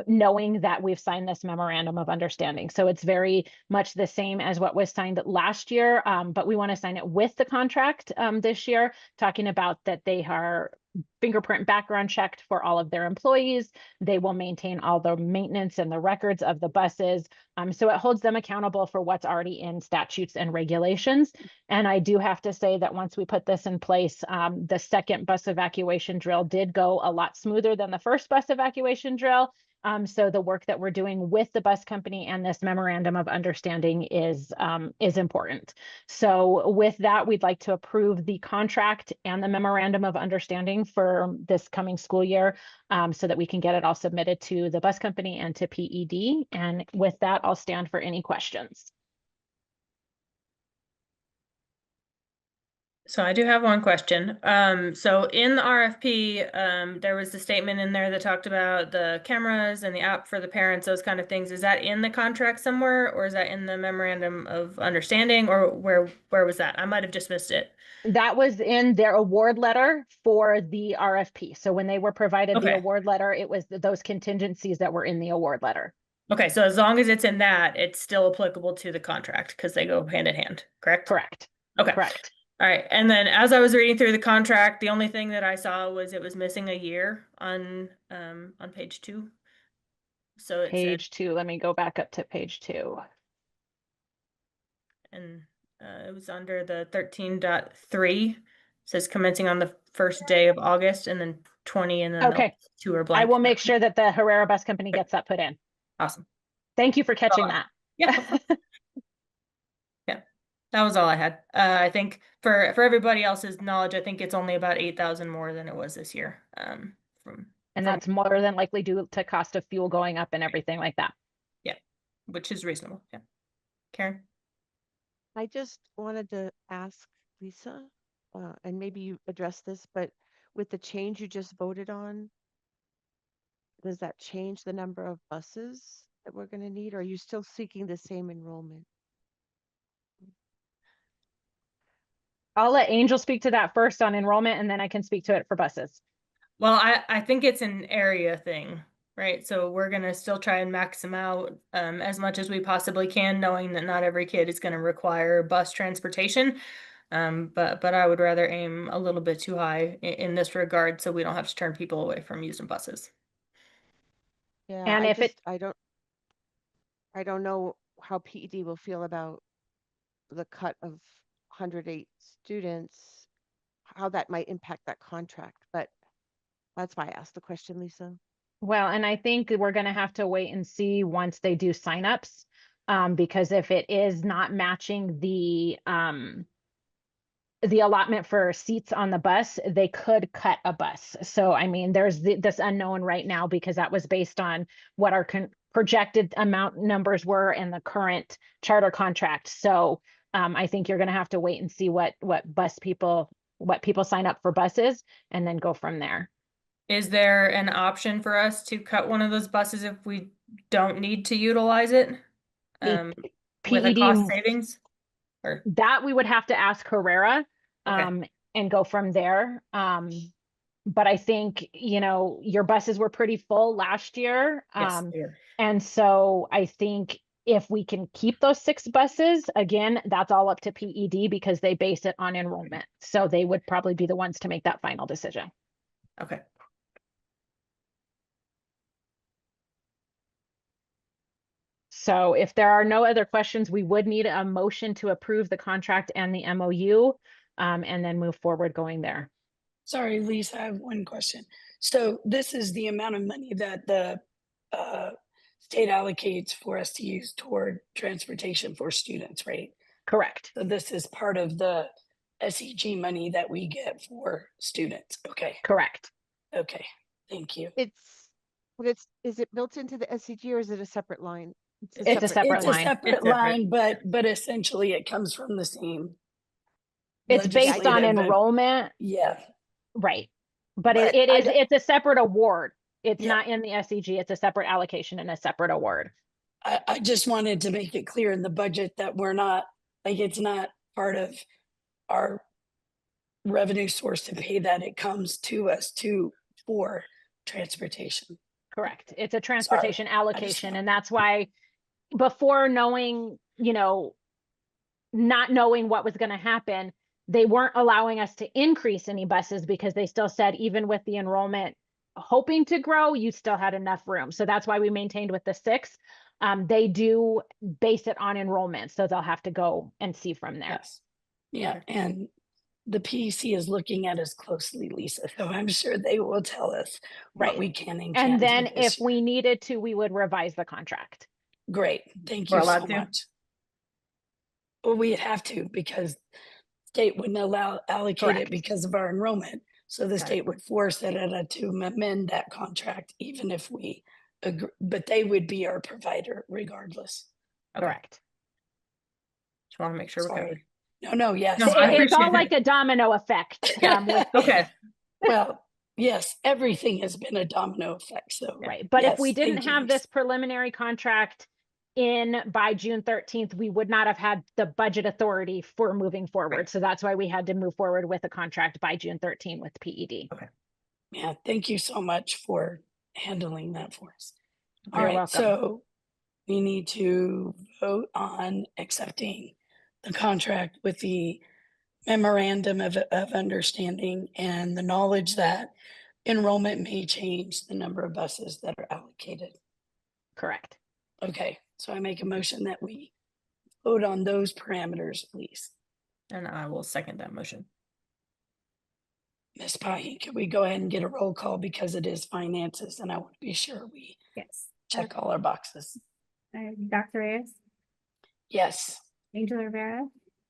knowing that we've signed this memorandum of understanding. So it's very much the same as what was signed last year, but we want to sign it with the contract this year, talking about that they are fingerprint background checked for all of their employees. They will maintain all the maintenance and the records of the buses. So it holds them accountable for what's already in statutes and regulations. And I do have to say that once we put this in place, the second bus evacuation drill did go a lot smoother than the first bus evacuation drill. So the work that we're doing with the bus company and this memorandum of understanding is important. So with that, we'd like to approve the contract and the memorandum of understanding for this coming school year so that we can get it all submitted to the bus company and to PED. And with that, I'll stand for any questions. So I do have one question. So in the RFP, there was the statement in there that talked about the cameras and the app for the parents, those kind of things. Is that in the contract somewhere, or is that in the memorandum of understanding, or where was that? I might have just missed it. That was in their award letter for the RFP. So when they were provided the Okay. award letter, it was those contingencies that were in the award letter. Okay, so as long as it's in that, it's still applicable to the contract because they go hand in hand, correct? Correct. Okay. Correct. All right, and then as I was reading through the contract, the only thing that I saw was it was missing a year on page 2. So it said, Page 2, let me go back up to page 2. and it was under the 13.3, says commencing on the first day of August, and then 20, and then the Okay, 2 are I blank. will make sure that the Herrera Bus Company gets that put in. Awesome. Thank you for catching that. Yeah. Yeah, that was all I had. I think for everybody else's knowledge, I think it's only about 8,000 more than it was this year. And that's more than likely due to cost of fuel going up and everything like that. yeah, which is reasonable. Yeah, Karen. I just wanted to ask Lisa, and maybe you addressed this, but with the change you just voted on, does that change the number of buses that we're going to need? Or are you still seeking the same enrollment? I'll let Angel speak to that first on enrollment, and then I can speak to it for buses. Well, I think it's an area thing, right? So we're gonna still try and max them out as much as we possibly can, knowing that not every kid is gonna require bus transportation. But I would rather aim a little bit too high in this regard, so we don't have to turn people away from using buses. Yeah, And if it, I don't know how PED will feel about the cut of 108 students, how that might impact that contract, but that's why I asked the question, Lisa. well, and I think we're gonna have to wait and see once they do signups. Because if it is not matching the allotment for seats on the bus, they could cut a bus. So, I mean, there's this unknown right now because that was based on what our projected amount numbers were in the current charter contract. So, I think you're going to have to wait and see what people sign up for buses and then go from there. Is there an option for us to cut one of those buses if we don't need to utilize it? With a cost savings? Or That we would have to ask Herrera, okay. and go from there. But I think, your buses were pretty full last year. Yes. And so I think if we can keep those 6 buses, again, that's all up to PED because they base it on enrollment. So they would probably be the ones to make that final decision. Okay. So if there are no other questions, we would need a motion to approve the contract and the MOU, and then move forward going there. Sorry, Lisa, I have one question. So this is the amount of money that the state allocates for us to use toward transportation for students, right? Correct. So this is part of the SEG money that we get for students. Okay, Correct. okay, thank you. Is it built into the SCG or is it a separate line? It's a separate It's line. a separate line, but essentially it comes from the same. It's based on legislative, enrollment, Yeah, right? But But it's a separate award. It's Yeah. not in the SEG. It's a separate allocation and a separate award. I just wanted to make it clear in the budget that we're not, like, it's not part of our revenue source to pay that. It comes to us for transportation. Correct. It's a transportation want- allocation, and that's why before knowing, not knowing what was going to happen, they weren't allowing us to increase any buses because they still said even with the enrollment hoping to grow, you still had enough room. So that's why we maintained with the 6. They do base it on enrollment, so they'll have to go and see from there. Yes. Yeah, and the PEC is looking at us closely, Lisa, so I'm sure they will tell us Right. what we can and And can't do then this if year. we needed to, we would revise the contract. Great, thank We're you so allowed to? much. Well, we'd have to because state wouldn't allocate it Correct. because of our enrollment. So the Got it. state would force it to amend that contract, even if we agree, but they would be our provider regardless. Okay. Correct. Just want to make sure we're covered. Sorry. No, yes. No, I It's all appreciate like it. a domino effect. with Okay. Well, yes, everything has been a domino effect, so. Right. But if we yes, didn't thank you, have Lisa. this preliminary contract in by June 13th, we would not have had the budget authority for moving forward. Right. So that's why we had to move forward with a contract by June 13 with PED. Yeah, thank you so much for handling that for us. All You're right, welcome. so we need to vote on accepting the contract with the memorandum of understanding and the knowledge that enrollment may change the number of buses that are allocated. Correct. Okay, so I make a motion that we vote on those parameters, please. And I will second that motion. Ms. Pahi, could we go ahead and get a roll call because it is finances and I want to be sure we Yes. check all our boxes. Dr. Reyes, Yes, Angel Rivera,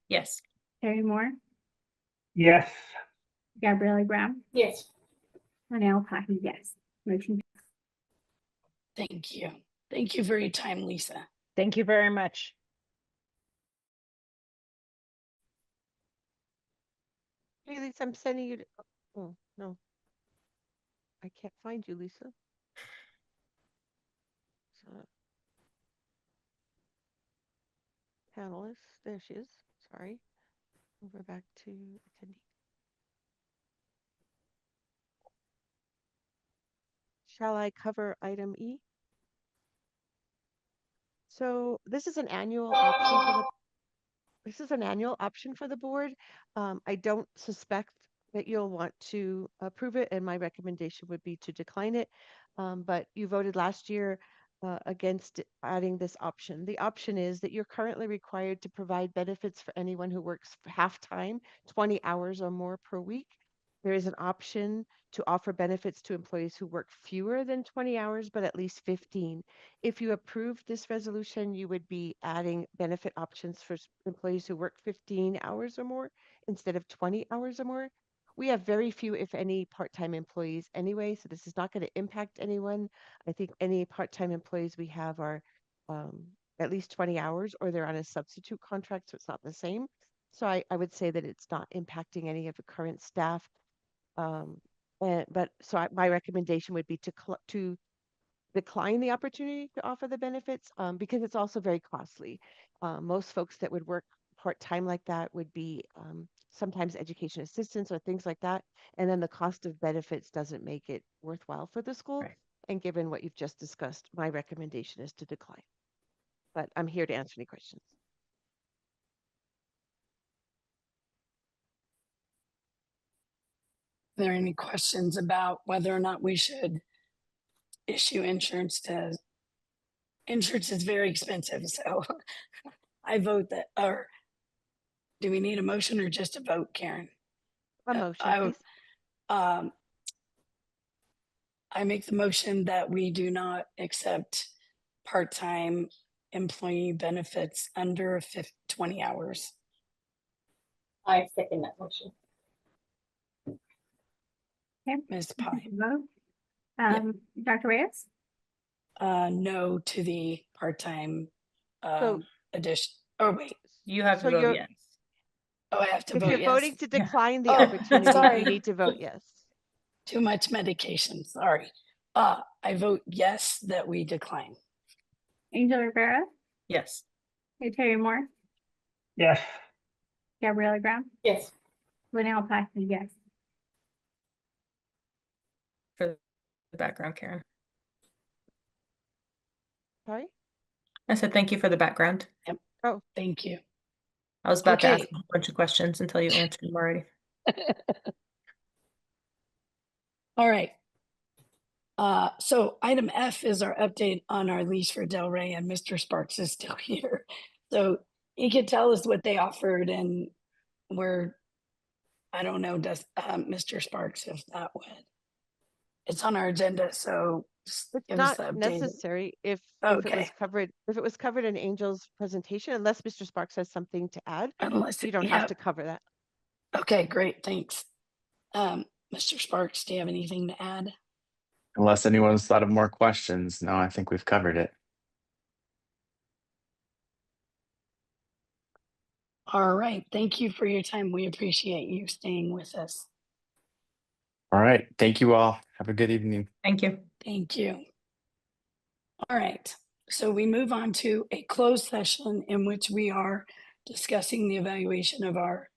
Yes. Terry Moore, Yes. Gabrielle Brown, Yes. Linnell Pahi, yes. Motion. thank you. Thank you for your time, Lisa. Thank you very much. Hey, Lisa, I'm sending you. Oh, no. I can't find you, Lisa. So, panelists, there she is. Sorry. Over back to attendee. Shall I cover item E? So this is an annual option for the board. I don't suspect that you'll want to approve it, and my recommendation would be to decline it. But you voted last year against adding this option. The option is that you're currently required to provide benefits for anyone who works half-time, 20 hours or more per week. There is an option to offer benefits to employees who work fewer than 20 hours, but at least 15. If you approved this resolution, you would be adding benefit options for employees who work 15 hours or more instead of 20 hours or more. We have very few, if any, part-time employees anyway, so this is not going to impact anyone. I think any part-time employees we have are at least 20 hours or they're on a substitute contract, so it's not the same. So I would say that it's not impacting any of the current staff. My recommendation would be to decline the opportunity to offer the benefits because it's also very costly. Most folks that would work part-time like that would be sometimes education assistants or things like that. And then the cost of benefits doesn't make it worthwhile for the school. Right. And given what you've just discussed, my recommendation is to decline. But I'm here to answer any questions. Are there any questions about whether or not we should issue insurance to, insurance is very expensive, so I vote that, or do we need a motion or just a vote, Karen? A motion, I would, please. I make the motion that we do not accept part-time employee benefits under 20 hours. I second that motion. Okay. Ms. Pye, Vote. Yeah. Dr. Reyes, no to the part-time So- addition. Oh, wait. You have So to vote you're- yes. Oh, I have to If vote you're yes. voting to Yeah. decline the Oh, opportunity, sorry. you need to vote yes. Too much medication, sorry. I vote yes that we decline. Angel Rivera, Yes. Terry Moore, Yes. Gabrielle Brown, Yes. Linnell Pahi, yes. For the background, Karen. Sorry? I said thank you for the background. Thank you. I was about to ask Okay. a bunch of questions until you answered them already. All right. So item F is our update on our lease for Del Rey, and Mr. Sparks is still here. So he could tell us what they offered, and I don't know, does Mr. Sparks, if that would. It's on our agenda, so just It's give us not the update. necessary if Okay. it was covered in Angel's presentation, unless Mr. Sparks has something to add. Unless You don't yeah. have to cover that. Okay, great, thanks. Mr. Sparks, do you have anything to add? Unless anyone's thought of more questions, no, I think we've covered it. All right, thank you for your time. We appreciate you staying with us. All right. Thank you all. Have a good evening. Thank you. Thank you. All right, so we move on to a closed session in which we are discussing the evaluation of our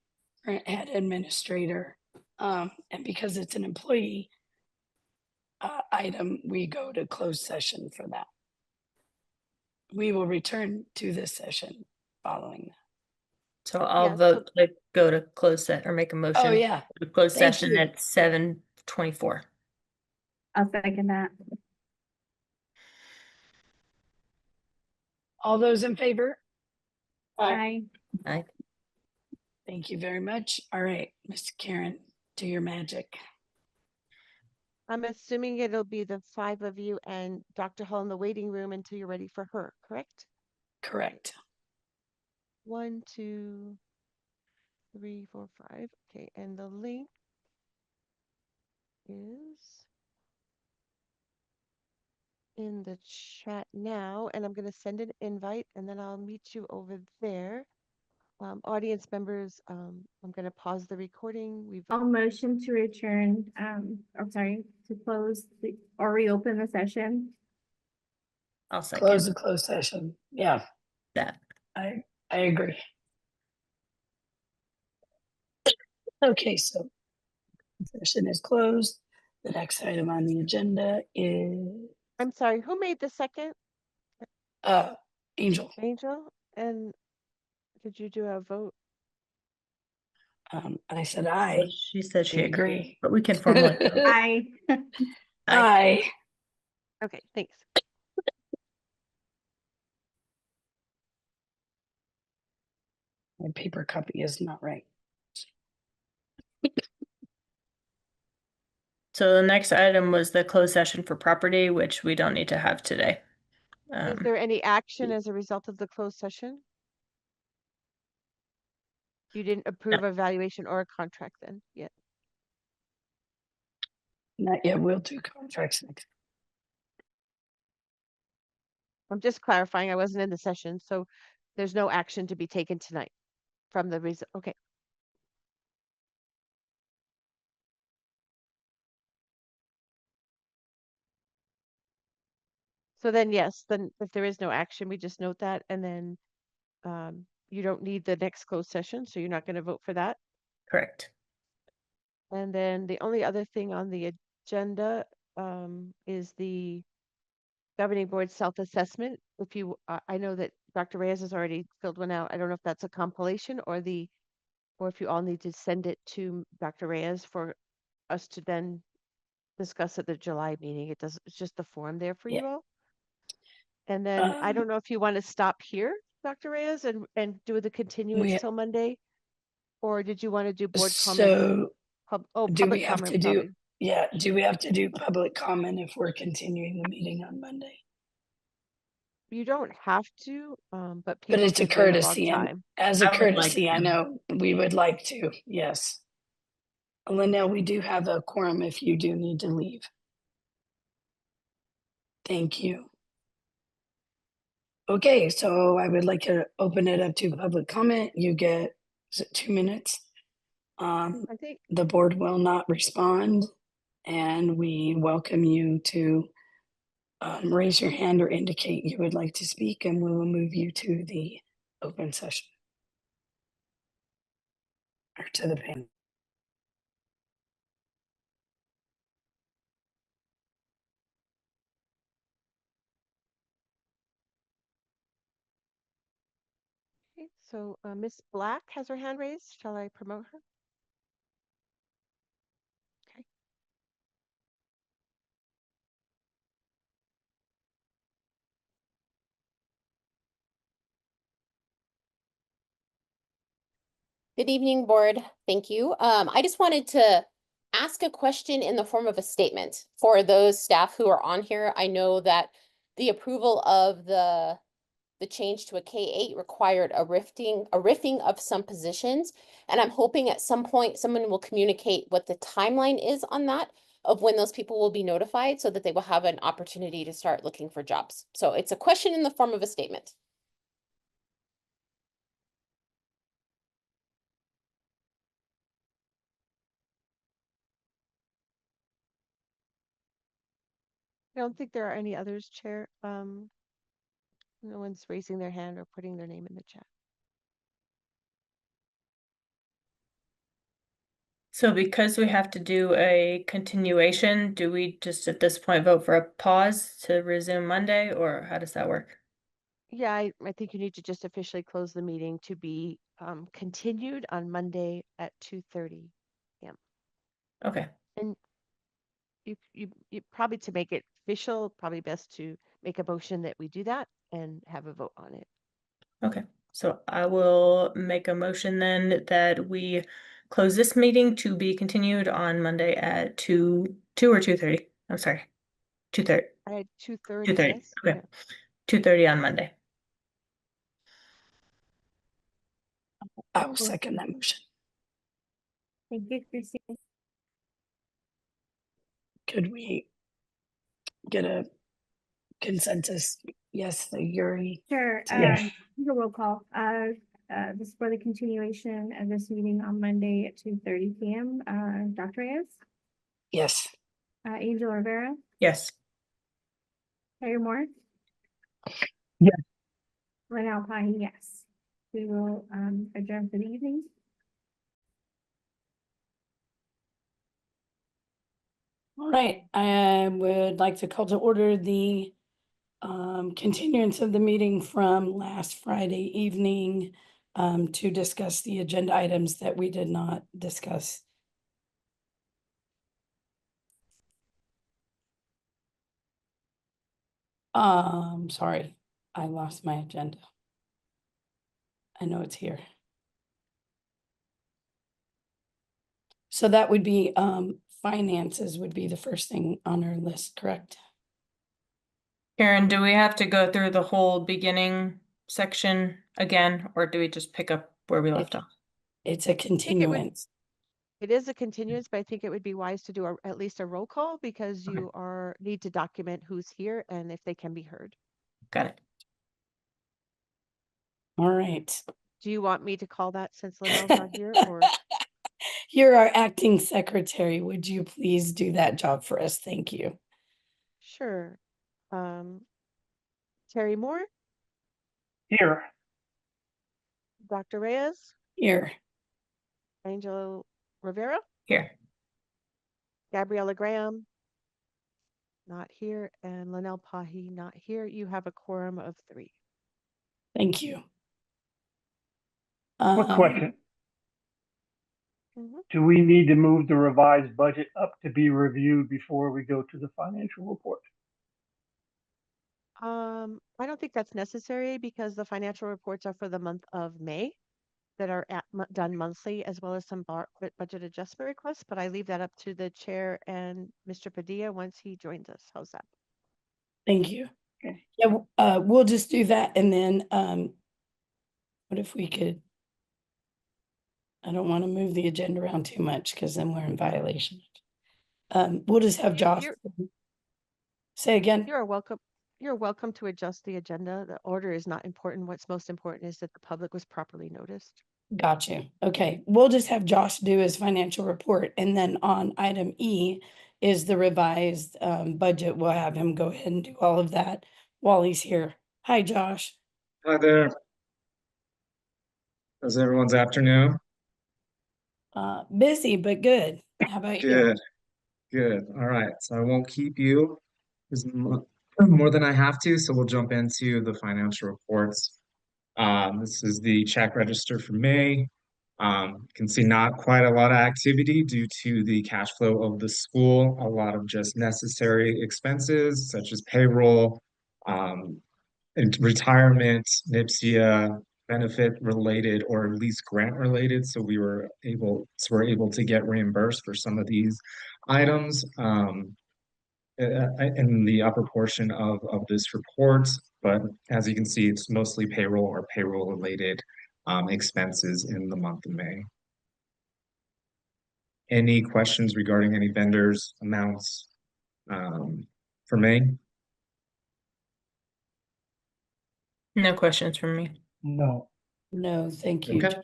current head administrator. And because it's an employee item, we go to closed session for that. We will return to this session following that. So I'll Yeah, vote to go to close set or make a motion. Oh, yeah. To close Thank session you. at 7:24. I'll second that. All those in favor? Aye. Aye. Thank you very much. All right, Miss Karen, do your magic. I'm assuming it'll be the 5 of you and Dr. Hall in the waiting room until you're ready for her, correct? Correct. 1, 2, 3, 4, 5. Okay, and the link is in the chat now, and I'm going to send an invite and then I'll meet you over there. Audience members, I'm going to pause the recording. I'll motion to return, I'm sorry, to close or reopen the session. I'll second Close the closed session. Yeah, that. I agree. Okay, so session is closed. The next item on the agenda is I'm sorry, who made the second? Angel. Angel? And did you do a vote? I said Well, aye. she said she We agreed, agree. but we can formally vote. Aye. Aye. Okay, thanks. My paper copy is not right. So the next item was the closed session for property, which we don't need to have today. Is there any action as a result of the closed session? You didn't approve a valuation or a contract then yet? Not yet. We'll do contracts next. I'm just clarifying, I wasn't in the session, so there's no action to be taken tonight from the reason, okay. So then, yes, then if there is no action, we just note that, and then you don't need the next closed session, so you're not going to vote for that. Correct. And then the only other thing on the agenda is the governing board self-assessment. If you, I know that Dr. Reyes has already filled one out. I don't know if that's a compilation or if you all need to send it to Dr. Reyes for us to then discuss at the July meeting. It's just the form there for Yeah. you all. And then I don't know if you want to stop here, Dr. Reyes, and do the continuance till Monday, or did you want to do board comment? So do we Public have to comment, do, probably. yeah, do we have to do public comment if we're continuing the meeting on Monday? You don't have to, but But people it's a did wait a long courtesy, and time. as a I would like courtesy, I to. know we would like to, yes. Linnell, we do have a quorum if you do need to leave. Thank you. Okay, so I would like to open it up to public comment. You get, is it 2 minutes? I think The board will not respond, and we welcome you to raise your hand or indicate you would like to speak, and we will move you to the open session. Or to the panel. okay, so Miss Black has her hand raised. Shall I promote her? Okay. Good evening, board. Thank you. I just wanted to ask a question in the form of a statement for those staff who are on here. I know that the approval of the change to a K-8 required a riffing of some positions. And I'm hoping at some point someone will communicate what the timeline is on that, of when those people will be notified so that they will have an opportunity to start looking for jobs. So it's a question in the form of a statement. I don't think there are any others, Chair. No one's raising their hand or putting their name in the chat. So because we have to do a continuation, do we just at this point vote for a pause to resume Monday, or how does that work? Yeah, I think you need to just officially close the meeting to be continued on Monday at 2:30 p.m. Okay. And you probably, to make it official, probably best to make a motion that we do that and have a vote on it. Okay. So I will make a motion then that we close this meeting to be continued on Monday at 2 or 2:30. I'm sorry. 2:30. I had 2:30, 2:30. yes. Okay. Yeah. 2:30 on Monday. I will second that motion. Thank you, Christine. Could we get a consensus? Yes, the Yuri. Sure, Yes. your roll call, this is for the continuation of this meeting on Monday at 2:30 p.m. Dr. Reyes, Yes. Angel Rivera, Yes. Harry Moore. Yes. Renell Pine, yes. We will, adjourn for the evening. All right, I would like to call to order the continuance of the meeting from last Friday evening to discuss the agenda items that we did not discuss. Sorry, I lost my agenda. I know it's here. So that would be finances would be the first thing on our list, correct? Karen, do we have to go through the whole beginning section again, or do we just pick up where we left off? It's a continuance. It is a continuance, but I think it would be wise to do at least a roll call because Okay. you need to document who's here and if they can be heard. Got it. All right. Do you want me to call that since Linnell's not here, or? You're our acting secretary. Would you please do that job for us? Thank you. Sure. Terry Moore, Here. Dr. Reyes, Here. Angel Rivera, Here. Gabriella Graham, not here, and Linnell Pahi, not here. You have a quorum of 3. Thank you. Quick question. Mhm. Do we need to move the revised budget up to be reviewed before we go to the financial report? I don't think that's necessary because the financial reports are for the month of May that are done monthly, as well as some budget adjustment requests, but I leave that up to the chair and Mr. Padilla once he joins us. How's that? Thank you. Okay. Yeah, we'll just do that and then what if we could? I don't want to move the agenda around too much because then we're in violation. We'll just have Josh say again. You're welcome. You're welcome to adjust the agenda. The order is not important. What's most important is that the public was properly noticed. Got you. Okay, we'll just have Josh do his financial report and then on item E is the revised budget. We'll have him go ahead and do all of that while he's here. Hi, Josh. Hi there. How's everyone's afternoon? Busy, but good. How about you? Good, good. All right. So I won't keep you more than I have to, so we'll jump into the financial reports. This is the check register for May. You can see not quite a lot of activity due to the cash flow of the school, a lot of just necessary expenses such as payroll, and retirement, NIPSIA, benefit related or at least grant related. So we're able to get reimbursed for some of these items in the upper portion of this report. But as you can see, it's mostly payroll or payroll related expenses in the month of May. Any questions regarding any vendors, amounts for May? No questions from me. No. No, thank you. Okay.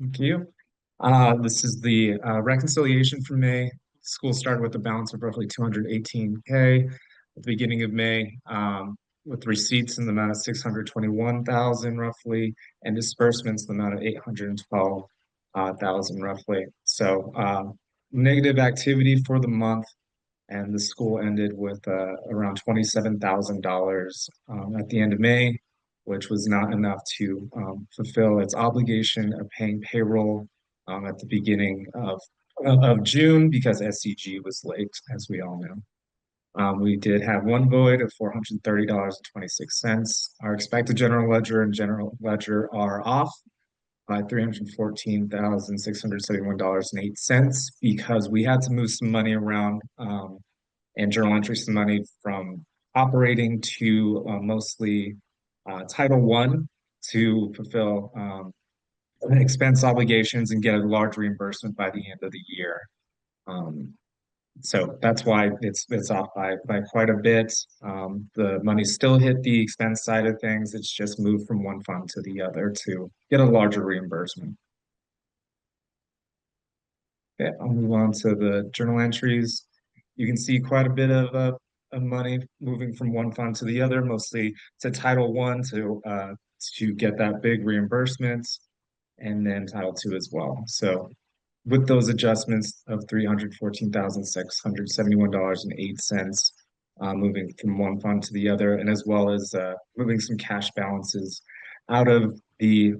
Thank you. This is the reconciliation for May. School started with a balance of roughly 218K at the beginning of May, with receipts in the amount of 621,000 roughly, and disbursements in the amount of 812,000 roughly. So negative activity for the month, and the school ended with around $27,000 at the end of May. which was not enough to fulfill its obligation of paying payroll at the beginning of June because SCG was late, as we all know. We did have one void of $430.26. Our expected general ledger and general ledger are off by $314,671.08 because we had to move some money around and journal entry some money from operating to mostly Title I to fulfill expense obligations and get a large reimbursement by the end of the year. So that's why it's off by quite a bit. The money still hit the expense side of things. It's just moved from one fund to the other to get a larger reimbursement. Okay, I'll move on to the journal entries. You can see quite a bit of money moving from one fund to the other, mostly to Title I to get that big reimbursement, and then Title II as well. So with those adjustments of $314,671.08, moving from one fund to the other, and as well as moving some cash balances out of the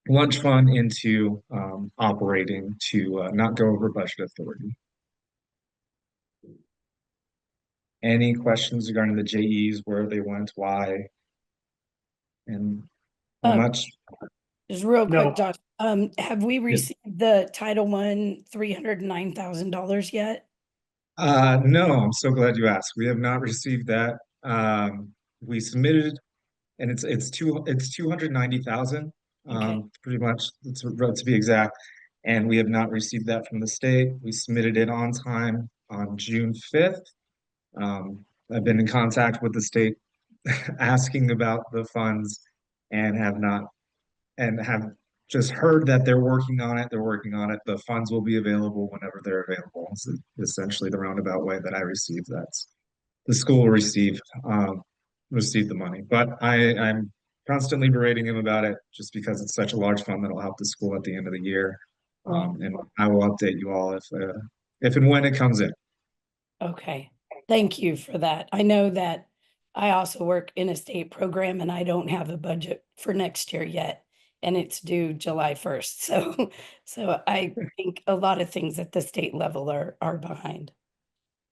lunch fund into operating to not go over budget authority. Any questions regarding the JEs, where they went, why, and how much? Just real No. quick, Josh, have we received the Title I $309,000 yet? No, I'm so glad you asked. We have not received that. We submitted, and it's 290,000, Okay. pretty much to be exact. And we have not received that from the state. We submitted it on time on June 5th. I've been in contact with the state asking about the funds and have just heard that they're working on it. They're working on it. The funds will be available whenever they're available. It's essentially the roundabout way that I received that. The school will receive the money. But I'm constantly berating him about it just because it's such a large fund that'll help the school at the end of the year. And I will update you all if and when it comes in. Okay, thank you for that. I know that I also work in a state program and I don't have a budget for next year yet. And it's due July 1st. So I think a lot of things at the state level are behind.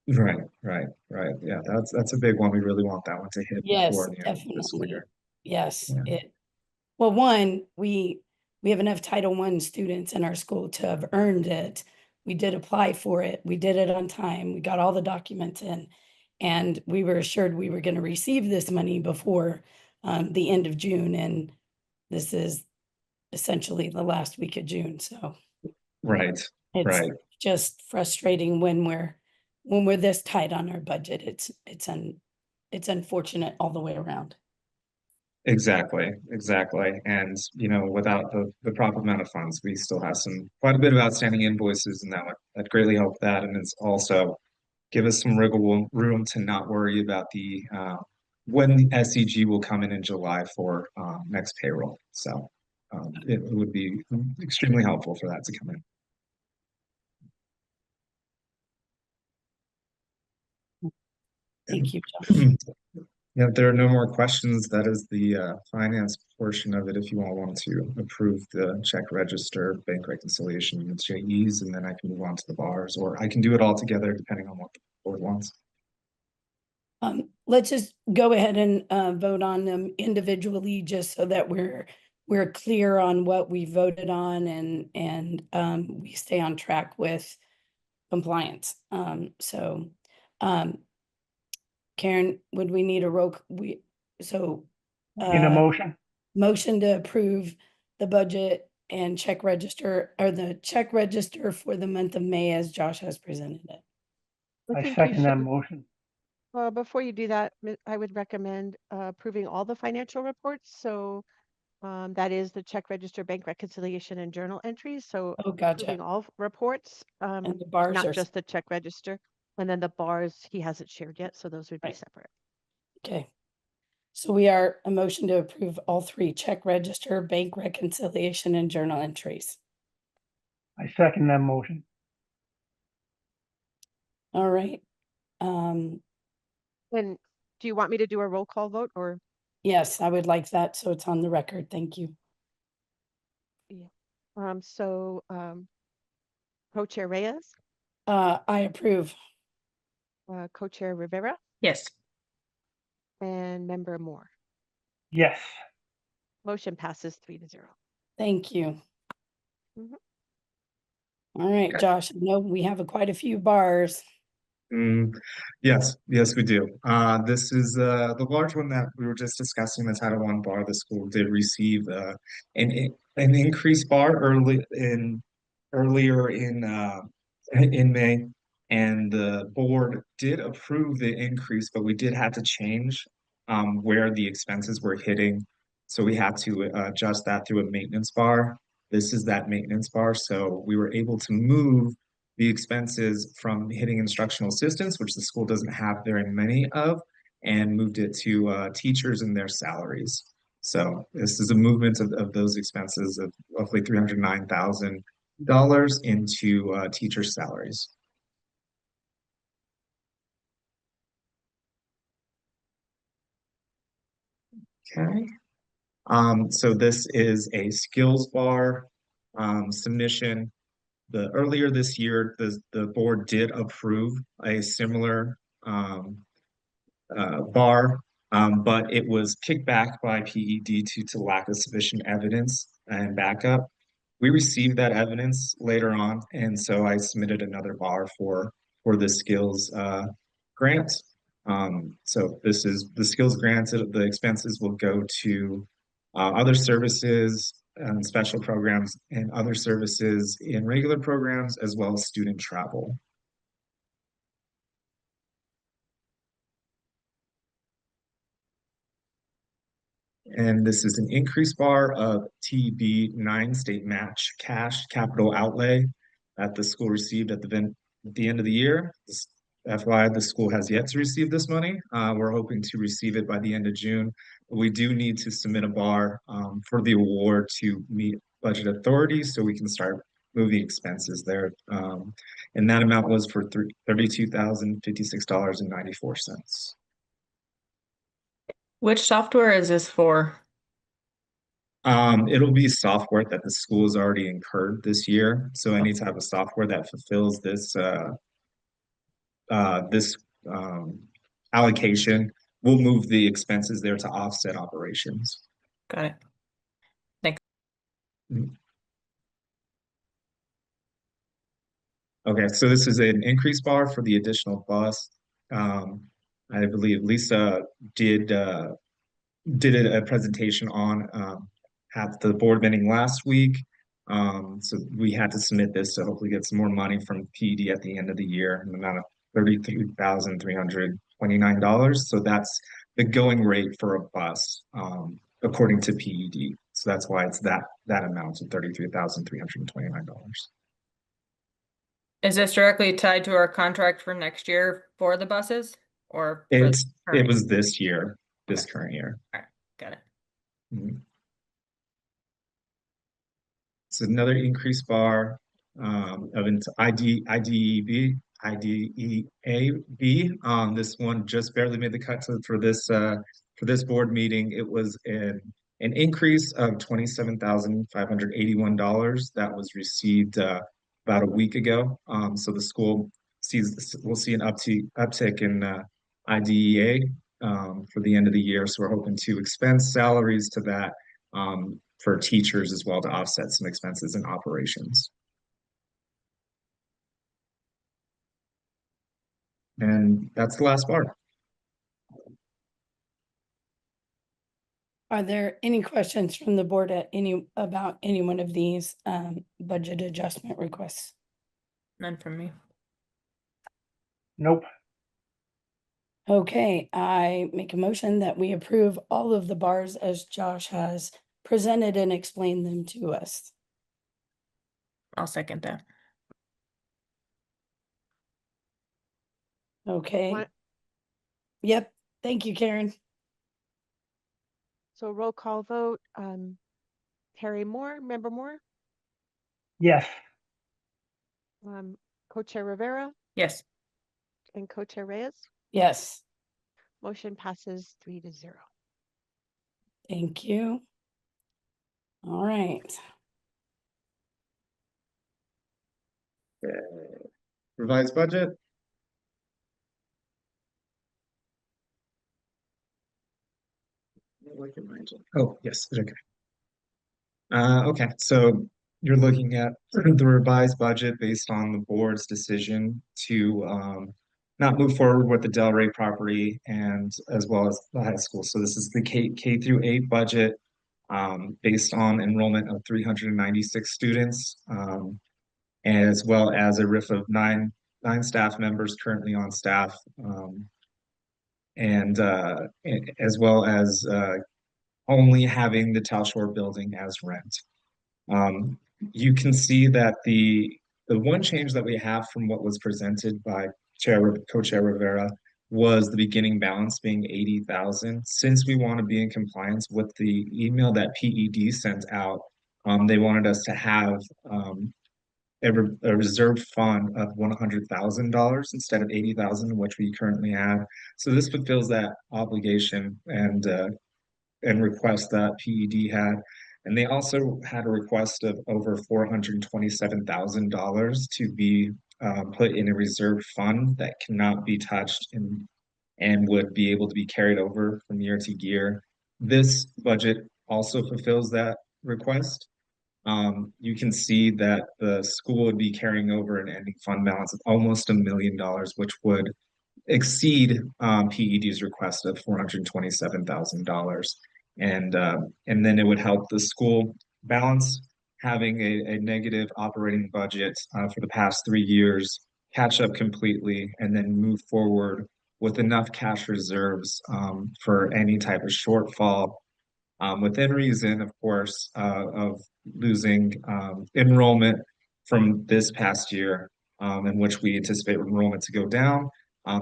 Right. Yeah, that's a big one. We really want that one to hit Yes, before the end of the school definitely. year. Yes, Yeah. well, one, we have enough Title I students in our school to have earned it. We did apply for it. We did it on time. We got all the documents in, and we were assured we were going to receive this money before the end of June, and this is essentially the last week of June. So Right. it's just frustrating when we're this tight on our budget. It's unfortunate all the way around. Exactly. And without the proper amount of funds, we still have quite a bit of outstanding invoices, and that greatly helped that. And it's also give us some wriggle room to not worry about when the SEG will come in July for next payroll. So it would be extremely helpful for that to come in. Thank you, Josh. Yeah, if there are no more questions, that is the finance portion of it. If you all want to approve the check register, bank reconciliation, and JEs, and then I can move on to the bars, or I can do it all together depending on what the board wants. Let's just go ahead and vote on them individually, just so that we're clear on what we voted on and we stay on track with compliance. Karen, would we need a Need a motion? motion to approve the budget and check register, or the check register for the month of May as Josh has presented it? I think you second that should- motion. Before you do that, I would recommend approving all the financial reports. So that is the check register, bank reconciliation, and journal entries. So Oh, gotcha. approving all reports, And the bars not are just the check register. And then the bars he hasn't shared yet, so those would be Right. separate. okay. So we are a motion to approve all three: check register, bank reconciliation, and journal entries. I second that motion. All right. And do you want me to do a roll call vote or? Yes, I would like that, so it's on the record. Thank you. Co-chair Reyes, I approve. co-chair Rivera, Yes. and member Moore. Yes. Motion passes 3-0. Thank you. Mhm. All right, Okay. Josh, I know we have quite a few bars. Yes, we do. This is the large one that we were just discussing, the Title I bar. The school did receive an increased bar earlier in May, and the board did approve the increase, but we did have to change where the expenses were hitting. So we had to adjust that through a maintenance bar. This is that maintenance bar. So we were able to move the expenses from hitting instructional assistants, which the school doesn't have very many of, and moved it to teachers and their salaries. So this is a movement of those expenses of roughly $309,000 into teacher salaries. Okay. So this is a skills bar submission. Earlier this year, the board did approve a similar bar, but it was kicked back by PED due to lack of sufficient evidence and backup. We received that evidence later on, and so I submitted another bar for the skills grant. So this is the skills grant. The expenses will go to other services and special programs and other services in regular programs, as well as student travel. And this is an increase bar of TB9 state match cash capital outlay that the school received at the end of the year. FYI, the school has yet to receive this money. We're hoping to receive it by the end of June. We do need to submit a bar for the award to meet budget authority so we can start moving expenses there. And that amount was for $32,056.94. Which software is this for? It'll be software that the school has already incurred this year. So any type of software that fulfills this allocation will move the expenses there to offset operations. Got it. Thanks. Okay, so this is an increase bar for the additional bus. I believe Lisa did a presentation on at the board meeting last week. So we had to submit this to hopefully get some more money from PD at the end of the year, an amount of $33,329. So that's the going rate for a bus, according to PED. So that's why it's that amount of $33,329. Is this directly tied to our contract for next year for the buses or for It current was this year, this current year. All right, got it. Mhm. It's another increase bar of IDEAB. This one just barely made the cut for this board meeting. It was an increase of $27,581 that was received about a week ago. So the school will see an uptick in IDEA for the end of the year. So we're hoping to expense salaries to that for teachers as well to offset some expenses in operations. And that's the last bar. Are there any questions from the board about any one of these budget adjustment requests? None from me. Nope. Okay, I make a motion that we approve all of the bars as Josh has presented and explained them to us. I'll second that. Okay. One- Yep. Thank you, Karen. So roll call vote, Terry Moore, member Moore, Yes. co-chair Rivera, Yes. and co-chair Reyes. Yes. Motion passes 3-0. Thank you. All right. Okay. Revised budget. Oh, yes, okay. Okay, so you're looking at the revised budget based on the board's decision to not move forward with the Delray property and as well as the high school. So this is the K through 8 budget based on enrollment of 396 students, as well as a RIF of nine staff members currently on staff, and as well as only having the Tell Shore building as rent. You can see that the one change that we have from what was presented by Co-Chair Rivera was the beginning balance being 80,000. Since we want to be in compliance with the email that PED sent out, they wanted us to have a reserve fund of $100,000 instead of 80,000, which we currently have. So this fulfills that obligation and request that PED had. And they also had a request of over $427,000 to be put in a reserve fund that cannot be touched and would be able to be carried over from year to year. This budget also fulfills that request. You can see that the school would be carrying over an ending fund balance of almost $1 million, which would exceed PED's request of $427,000, and then it would help the school balance having a negative operating budget for the past 3 years, catch up completely, and then move forward with enough cash reserves for any type of shortfall within reason, of course, of losing enrollment from this past year, in which we anticipate enrollment to go down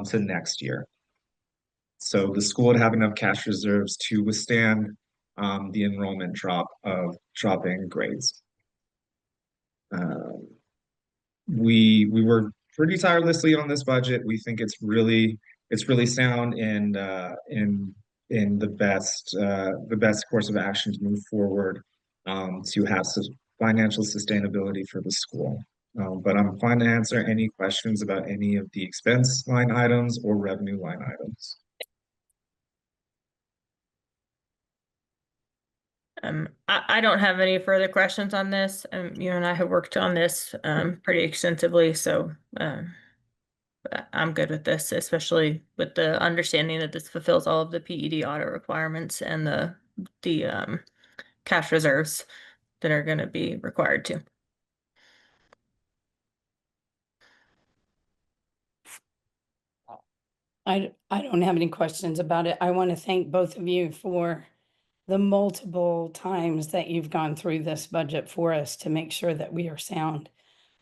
to next year. So the school would have enough cash reserves to withstand the enrollment drop of dropping grades. We worked pretty tirelessly on this budget. We think it's really sound and in the best course of action to move forward to have financial sustainability for the school. But I'm fine to answer any questions about any of the expense line items or revenue line items. I don't have any further questions on this. You and I have worked on this pretty extensively, so I'm good with this, especially with the understanding that this fulfills all of the PED audit requirements and the cash reserves that are going to be required to. I don't have any questions about it. I want to thank both of you for the multiple times that you've gone through this budget for us to make sure that we are sound.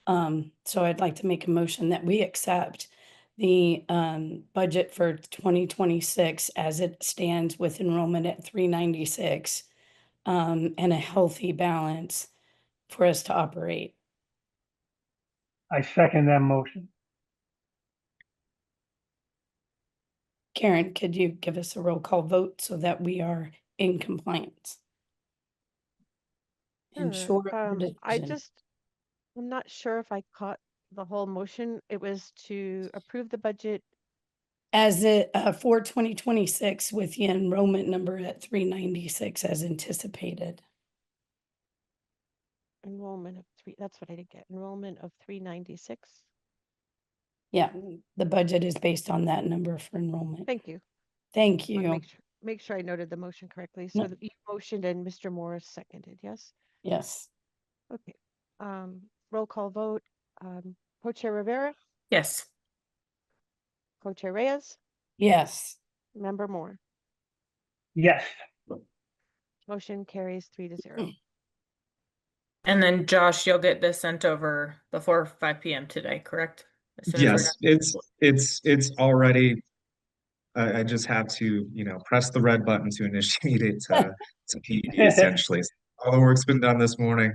So I'd like to make a motion that we accept the budget for 2026 as it stands with enrollment at 396 and a healthy balance for us to operate. I second that motion. Karen, could you give us a roll call vote so that we are in compliance? And Sure. short of the decision. I'm not sure if I caught the whole motion. It was to approve the budget. As it for 2026 with the enrollment number at 396 as anticipated. Enrollment of that's what I did get. Enrollment of 396. Yeah, the budget is based on that number for enrollment. Thank you. Thank I wanna you. make sure I noted the motion correctly. No. So you motioned and Mr. Morris seconded, yes? Yes. Okay. Roll call vote. Co-Chair Rivera, Yes. Co-Chair Reyes, Yes. Member Moore. Yes. Motion carries 3-0. And then Josh, you'll get this sent over before 5 p.m. today, correct? As soon as we're Yes, done? it's already. I just have to, press the red button to initiate it to PED essentially. All the work's been done this morning.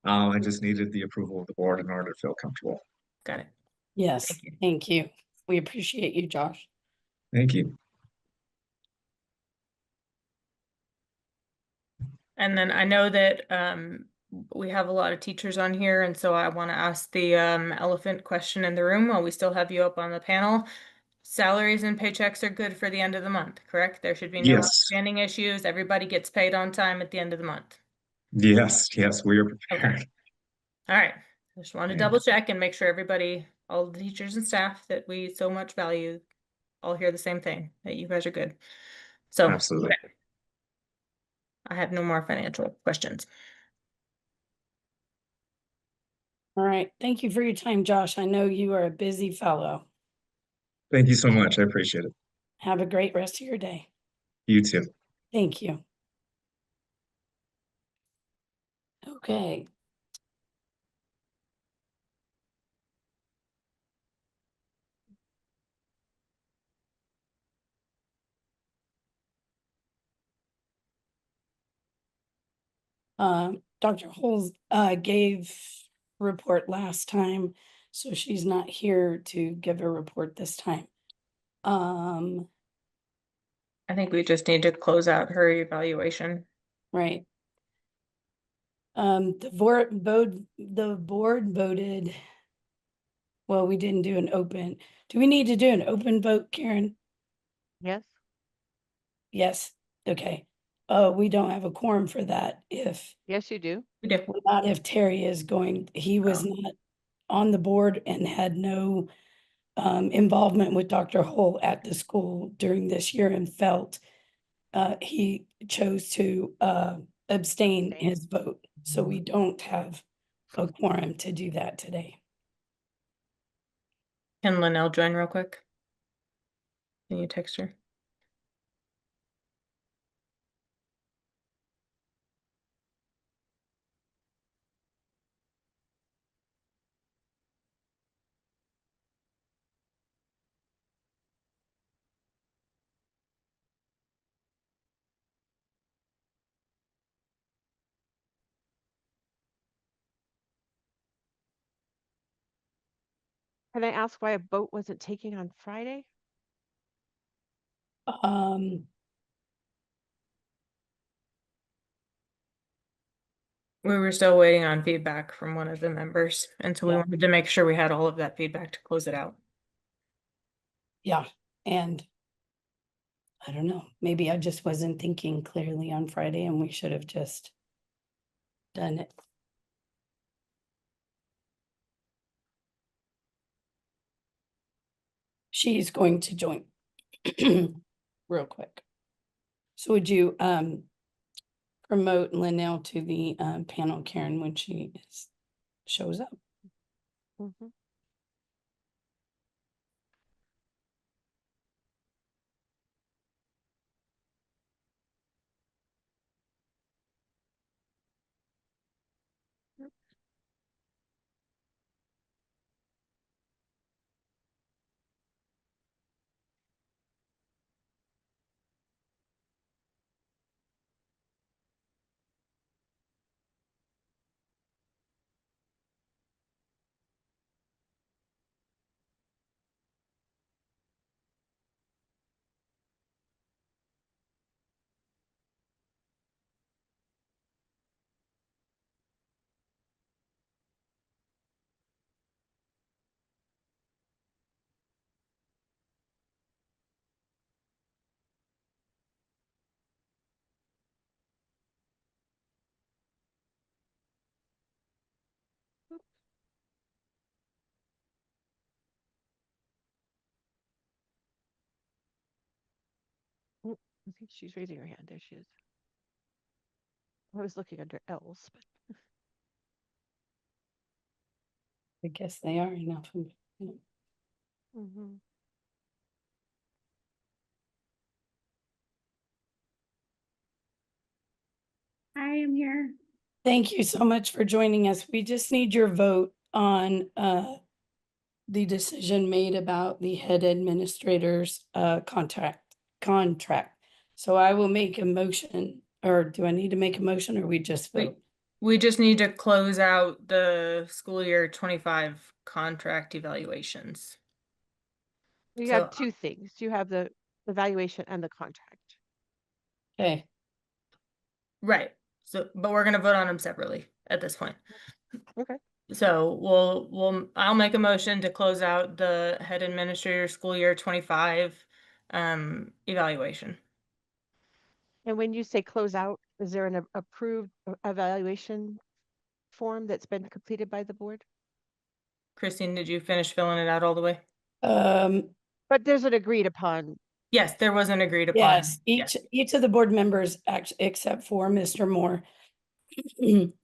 I just needed the approval of the board in order to feel comfortable. Got it. Yes. Thank you. Thank you. We appreciate you, Josh. Thank you. And then I know that we have a lot of teachers on here, and so I want to ask the elephant question in the room while we still have you up on the panel. Salaries and paychecks are good for the end of the month, correct? There should be no Yes, outstanding issues. Everybody gets paid on time at the end of the month. yes, we are Okay. prepared. All right. I just want to Yeah. double check and make sure everybody, all the teachers and staff that we so much value, all hear the same thing, that you guys are good. So, Absolutely. okay. I have no more financial questions. All right. Thank you for your time, Josh. I know you are a busy fellow. Thank you so much. I appreciate it. Have a great rest of your day. You too. Thank you. Okay. Dr. Holes gave report last time, so she's not here to give a report this time. I think we just need to close out her evaluation. Right. The board voted. Well, we didn't do an open. Do we need to do an open vote, Karen? Yes. Yes. Okay. We don't have a quorum for that if Yes, you do. We do. not if Terry is going. He was not on the board and had no involvement with Dr. Hull at the school during this year and felt he chose to abstain his vote. So we don't have a quorum to do that today. Can Linnell join real quick? Can you text her? Can I ask why a boat wasn't taken on Friday? We were still waiting on feedback from one of the members, and so we Yeah. wanted to make sure we had all of that feedback to close it out. Yeah, and I don't know, maybe I just wasn't thinking clearly on Friday and we should have just done it. She's going to join real quick. So would you promote Linnell to the panel, Karen, when she shows up? Mm-hmm. I think she's raising her hand. There she is. I was looking under L's, but I guess they are enough. mm-hmm. I am here. Thank you so much for joining us. We just need your vote on the decision made about the head administrator's contract. So I will make a motion, or do I need to make a motion or we just vote? We just need to close out the school year 25 contract evaluations. You So- have two things. You have the evaluation and the contract. Okay, Right. So, but we're gonna vote on them separately at this point. Okay. So I'll make a motion to close out the head administrator school year 25 evaluation. And when you say close out, is there an approved evaluation form that's been completed by the board? Christine, did you finish filling it out all the way? But there's an agreed upon. Yes, there was an agreed upon. Yes, each of the board members, except for Mr. Moore,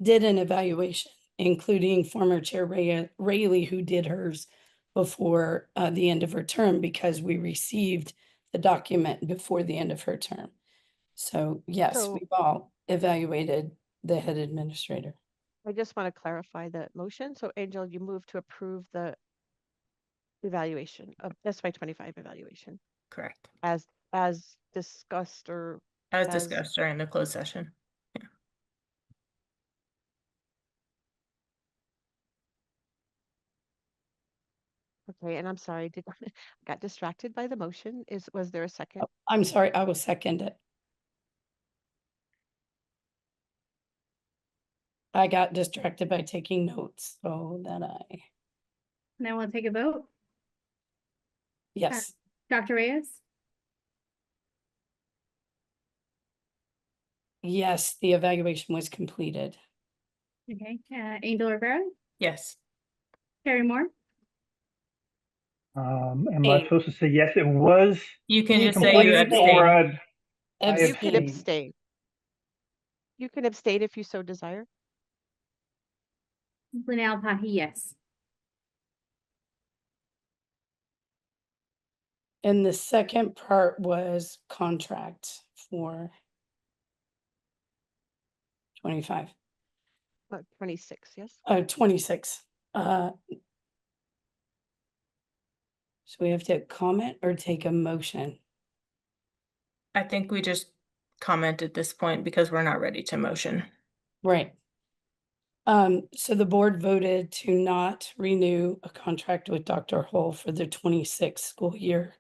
did an evaluation, including former Chair Rayleigh, who did hers before the end of her term, because we received the document before the end of her term. So yes, So- we've all evaluated the head administrator. I just want to clarify the motion. So Angel, you move to approve the evaluation of FY25 evaluation Correct. as discussed or As discussed during the closed session. okay. And I'm sorry, got distracted by the motion. Was there a second? Oh, I'm sorry, I will second it. I got distracted by taking notes, so that Now we'll take a vote. yes, Dr. Reyes, yes, the evaluation was completed. okay, Angel Rivera, Yes. Terry Moore, Am I supposed to say yes, it was You can You just can say you abstain. or abstain. I You can abstain? abstain. You can abstain if you so desire. Linnell Pahi, yes. And the second part was contract for 25, 26, yes. 26. So we have to comment or take a motion? I think we just comment at this point because we're not ready to motion. Right. So the board voted to not renew a contract with Dr. Hull for the 26 school year.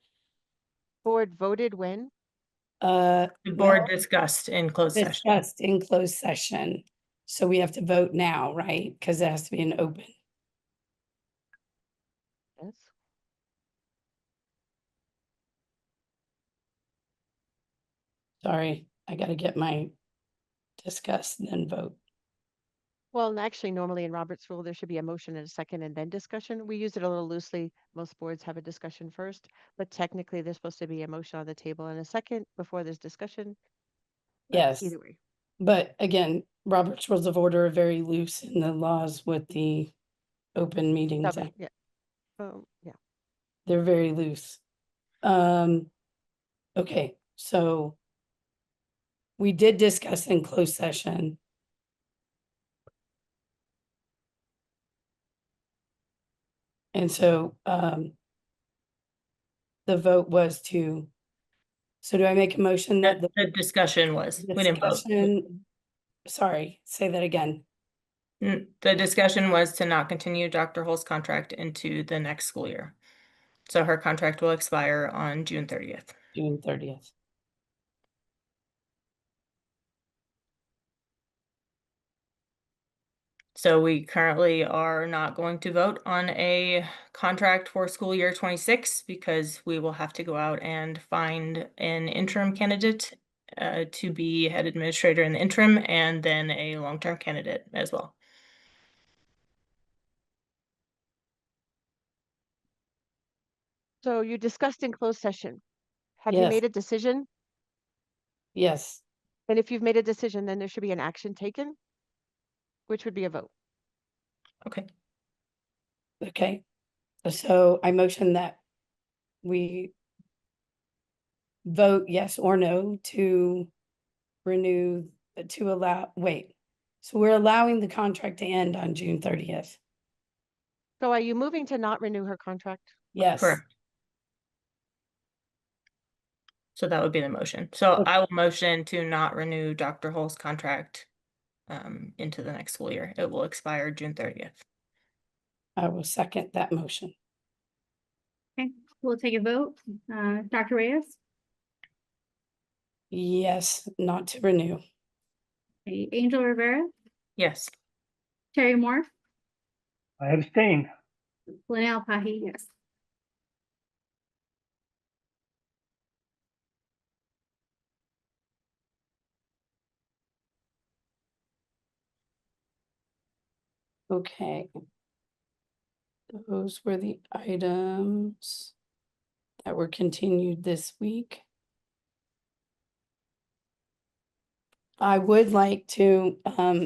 Board voted when? The board discussed in closed session. Discussed in closed session. So we have to vote now, right? Because it has to be an open. Yes. Sorry, I got to get my discuss and then vote. Well, and actually, normally in Robert's rule, there should be a motion and a second and then discussion. We use it a little loosely. Most boards have a discussion first, but technically there's supposed to be a motion on the table and a second before there's discussion. But Yes. either way. But again, Robert's Rules of Order are very loose in the laws with the Open Meetings Govern- Act. yeah. Yeah. They're very loose. Okay, so we did discuss in closed session. And so the vote was to, so do I make a motion that The discussion was, we didn't vote. discussion, sorry, say that again. The discussion was to not continue Dr. Hull's contract into the next school year. So her contract will expire on June 30th. June 30th. So we currently are not going to vote on a contract for school year 26 because we will have to go out and find an interim candidate to be head administrator in the interim and then a long-term candidate as well. So you discussed in closed session. Have you Yes. made a decision? Yes, And if you've made a decision, then there should be an action taken, which would be a vote. Okay. okay. So I motion that we vote yes or no to renew, to allow, wait. So we're allowing the contract to end on June 30th. So are you moving to not renew her contract? Yes. Correct. So that would be the motion. So Okay. I will motion to not renew Dr. Hull's contract into the next school year. It will expire June 30th. I will second that motion. Okay, we'll take a vote. Dr. Reyes, Yes, not to renew. Okay, Angel Rivera, Yes. Terry Moore, I abstain. Linnell Pahi, yes. Okay. Those were the items that were continued this week. I would like to,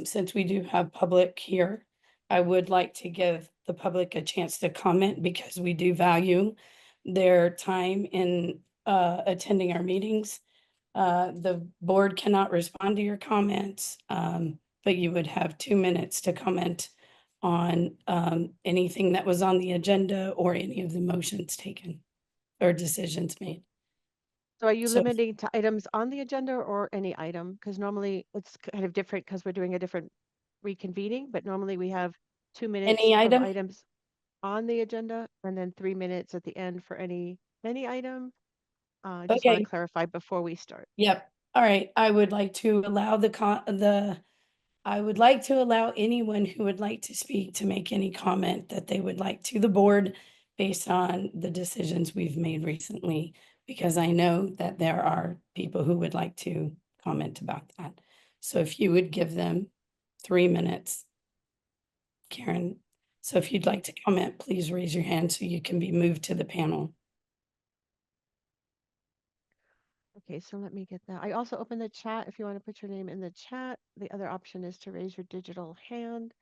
since we do have public here, I would like to give the public a chance to comment because we do value their time in attending our meetings. The board cannot respond to your comments, but you would have 2 minutes to comment on anything that was on the agenda or any of the motions taken or decisions made. So are you So- limiting to items on the agenda or any item? Because normally it's kind of different because we're doing a different reconvening, but normally we have 2 minutes Any of item? items on the agenda and then 3 minutes at the end for any item. Just want Okay. to clarify before we start. Yep. All right. I would like to allow I would like to allow anyone who would like to speak to make any comment that they would like to the board based on the decisions we've made recently, because I know that there are people who would like to comment about that. So if you would give them 3 minutes, Karen. So if you'd like to comment, please raise your hand so you can be moved to the panel. Okay, so let me get that. I also opened the chat if you want to put your name in the chat. The other option is to raise your digital hand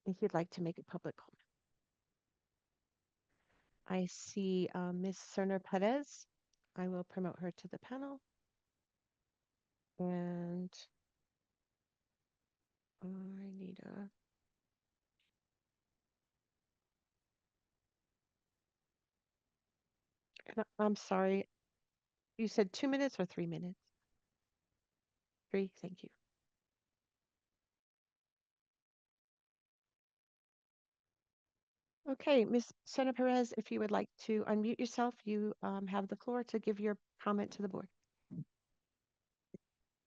if you'd like to make a public comment. I see Miss Cerner Perez. I will promote her to the panel. And I need a no, I'm sorry. You said 2 minutes or 3 minutes? 3, thank you. Okay, Ms. Sena Perez, if you would like to unmute yourself, you have the floor to give your comment to the board.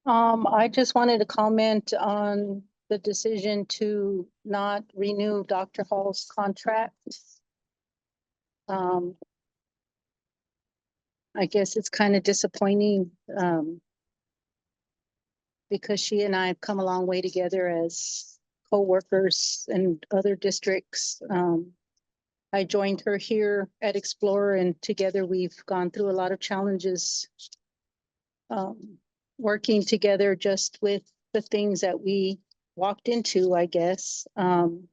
I just wanted to comment on the decision to not renew Dr. Hall's contract. I guess it's kind of disappointing, because she and I have come a long way together as co-workers in other districts. I joined her here at Explorer, and together we've gone through a lot of challenges, working together just with the things that we walked into, I guess. And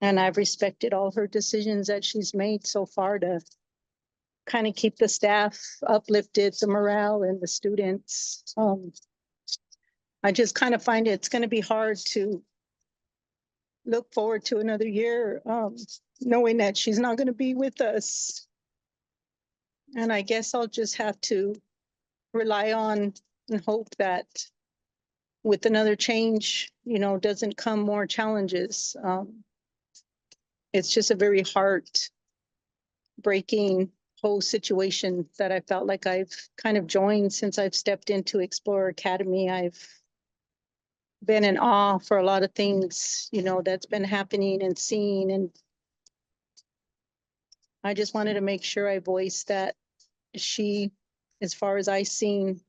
I've respected all her decisions that she's made so far to kind of keep the staff uplifted, the morale and the students. I just kind of find it's going to be hard to look forward to another year, knowing that she's not going to be with us. And I guess I'll just have to rely on and hope that with another change, doesn't come more challenges. It's just a very heartbreaking whole situation that I felt like I've kind of joined since I've stepped into Explorer Academy. I've been in awe for a lot of things, that's been happening and seen. And I just wanted to make sure I voiced that she, as far as I seen,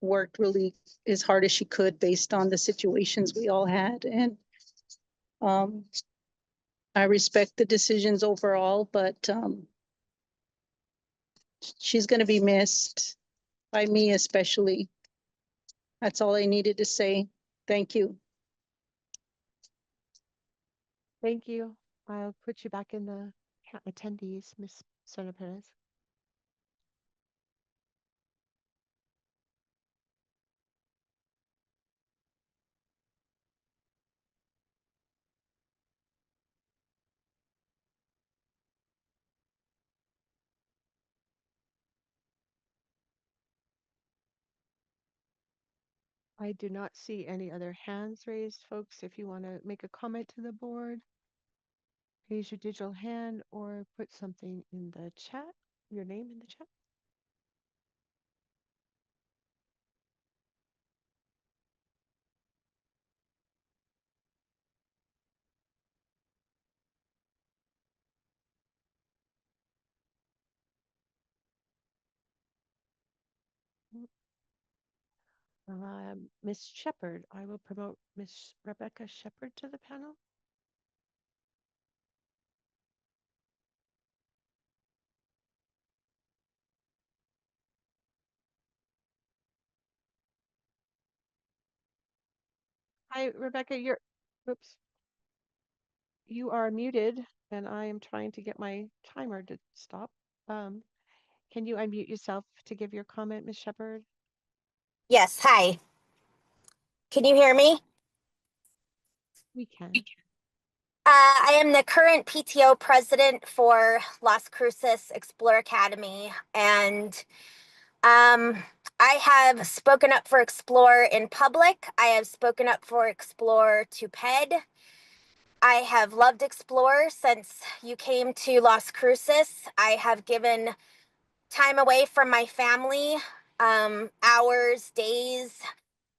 worked really as hard as she could based on the situations we all had. And I respect the decisions overall, but she's going to be missed by me especially. That's all I needed to say. Thank you. Thank you. I'll put you back in the attendees, Ms. Sena Perez. I do not see any other hands raised, folks. If you want to make a comment to the board, raise your digital hand or put something in the chat, your name in the chat. Miss Shepherd, I will promote Miss Rebecca Shepherd to the panel. Hi, Rebecca, oops. You are muted and I am trying to get my timer to stop. Can you unmute yourself to give your comment, Miss Shepherd? Yes, hi. Can you hear me? We can. I am the current PTO president for Las Cruces Explore Academy, and I have spoken up for Explore in public. I have spoken up for Explore to PED. I have loved Explore since you came to Las Cruces. I have given time away from my family, hours, days.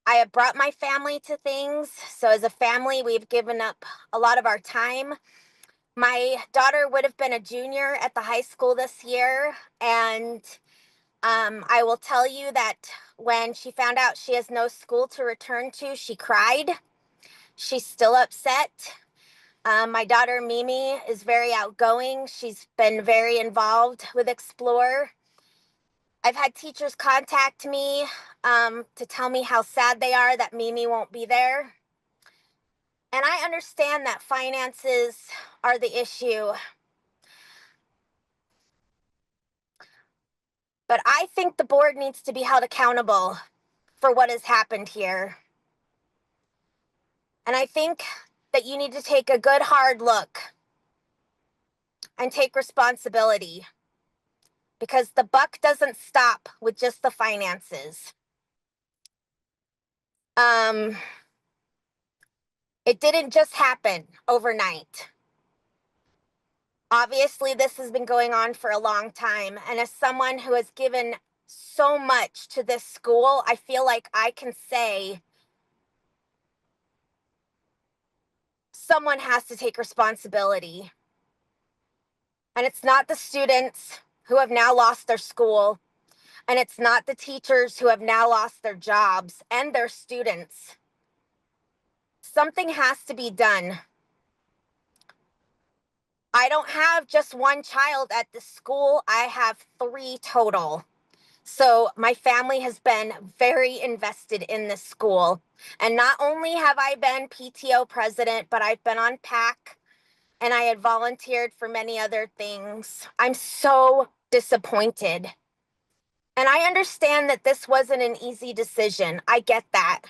I have brought my family to things. So as a family, we've given up a lot of our time. My daughter would have been a junior at the high school this year. And I will tell you that when she found out she has no school to return to, she cried. She's still upset. My daughter Mimi is very outgoing. She's been very involved with Explore. I've had teachers contact me to tell me how sad they are that Mimi won't be there. And I understand that finances are the issue. But I think the board needs to be held accountable for what has happened here. And I think that you need to take a good hard look and take responsibility, because the buck doesn't stop with just the finances. It didn't just happen overnight. Obviously, this has been going on for a long time. And as someone who has given so much to this school, I feel like I can say someone has to take responsibility. And it's not the students who have now lost their school, and it's not the teachers who have now lost their jobs and their students. Something has to be done. I don't have just one child at the school. I have 3 total. So my family has been very invested in this school. And not only have I been PTO president, but I've been on PAC and I had volunteered for many other things. I'm so disappointed. And I understand that this wasn't an easy decision. I get that.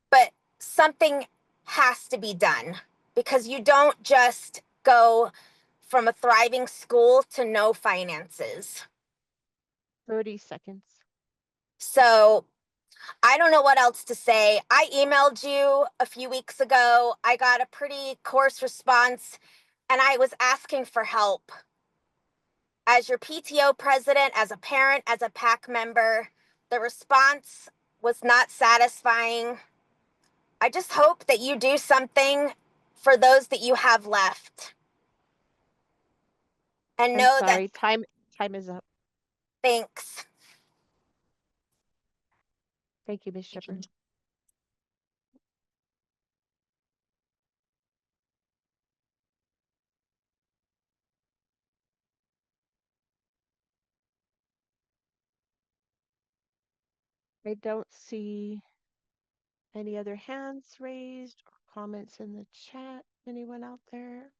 But something has to be done, because you don't just go from a thriving school to no finances. 30 seconds. So I don't know what else to say. I emailed you a few weeks ago. I got a pretty coarse response, and I was asking for help. As your PTO president, as a parent, as a PAC member, the response was not satisfying. I just hope that you do something for those that you have left. And I'm know that, sorry, time is up. thanks. Thank you, Miss Shepherd. I don't see any other hands raised or comments in the chat. Anyone out there?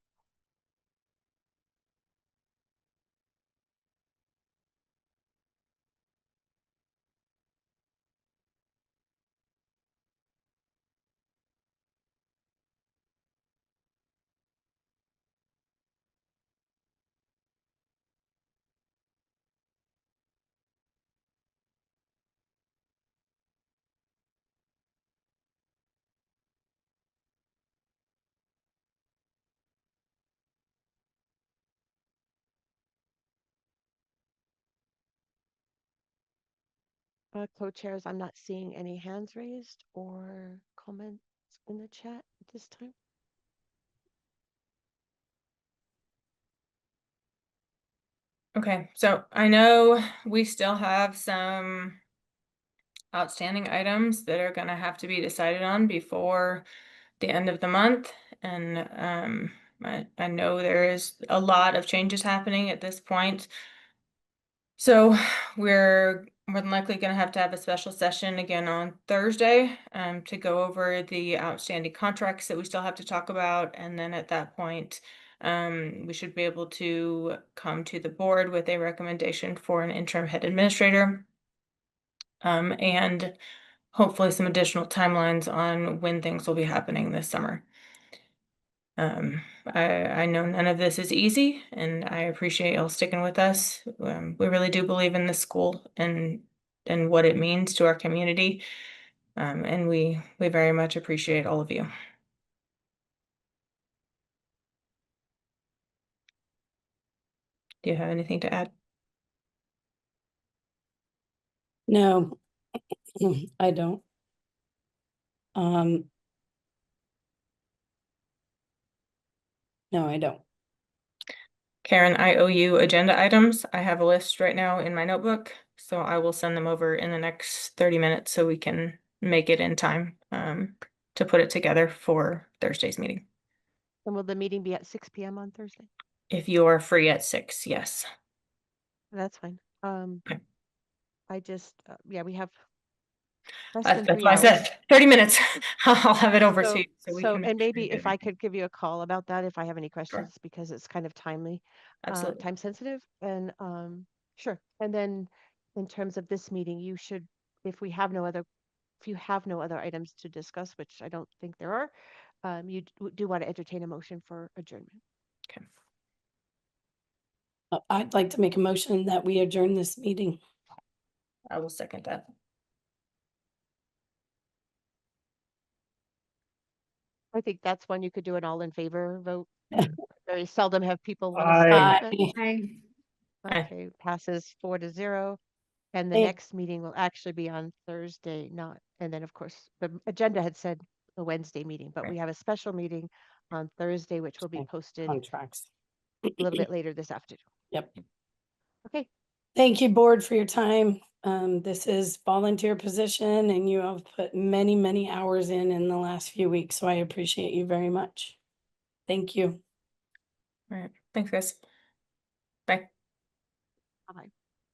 Co-chairs, I'm not seeing any hands raised or comments in the chat at this time. Okay, so I know we still have some outstanding items that are gonna have to be decided on before the end of the month. And I know there is a lot of changes happening at this point. So we're more than likely gonna have to have a special session again on Thursday to go over the outstanding contracts that we still have to talk about. And then at that point, we should be able to come to the board with a recommendation for an interim head administrator. And hopefully some additional timelines on when things will be happening this summer. I know none of this is easy, and I appreciate y'all sticking with us. We really do believe in the school and what it means to our community. And we very much appreciate all of you. Do you have anything to add? No, I don't. No, I don't. Karen, I owe you agenda items. I have a list right now in my notebook, so I will send them over in the next 30 minutes so we can make it in time to put it together for Thursday's meeting. And will the meeting be at 6 p.m. on Thursday? If you are free at 6, yes. That's fine. Okay. I just, yeah, we have less That's than 3 why I hours. said 30 minutes. I'll have it over to you so we can. And maybe if I could give you a call about that, if I have any questions, Sure. because it's kind of timely, Absolutely. time sensitive, and sure. And then in terms of this meeting, you should, if you have no other items to discuss, which I don't think there are, you do want to entertain a motion for adjournment. Okay. I'd like to make a motion that we adjourn this meeting. I will second that. I think that's when you could do an all in favor vote. Very seldom have people want to Aye. stop it. I, Okay, passes 4-0. And the Hey. next meeting will actually be on Thursday, and then of course, the agenda had said the Wednesday meeting, but we have a special meeting on Thursday, which will be posted Contracts. a little bit later this afternoon. Yep. Okay, Thank you, board, for your time. This is volunteer position and you have put many, many hours in the last few weeks, so I appreciate you very much. Thank you. All right. Thanks, guys. Bye. bye-bye.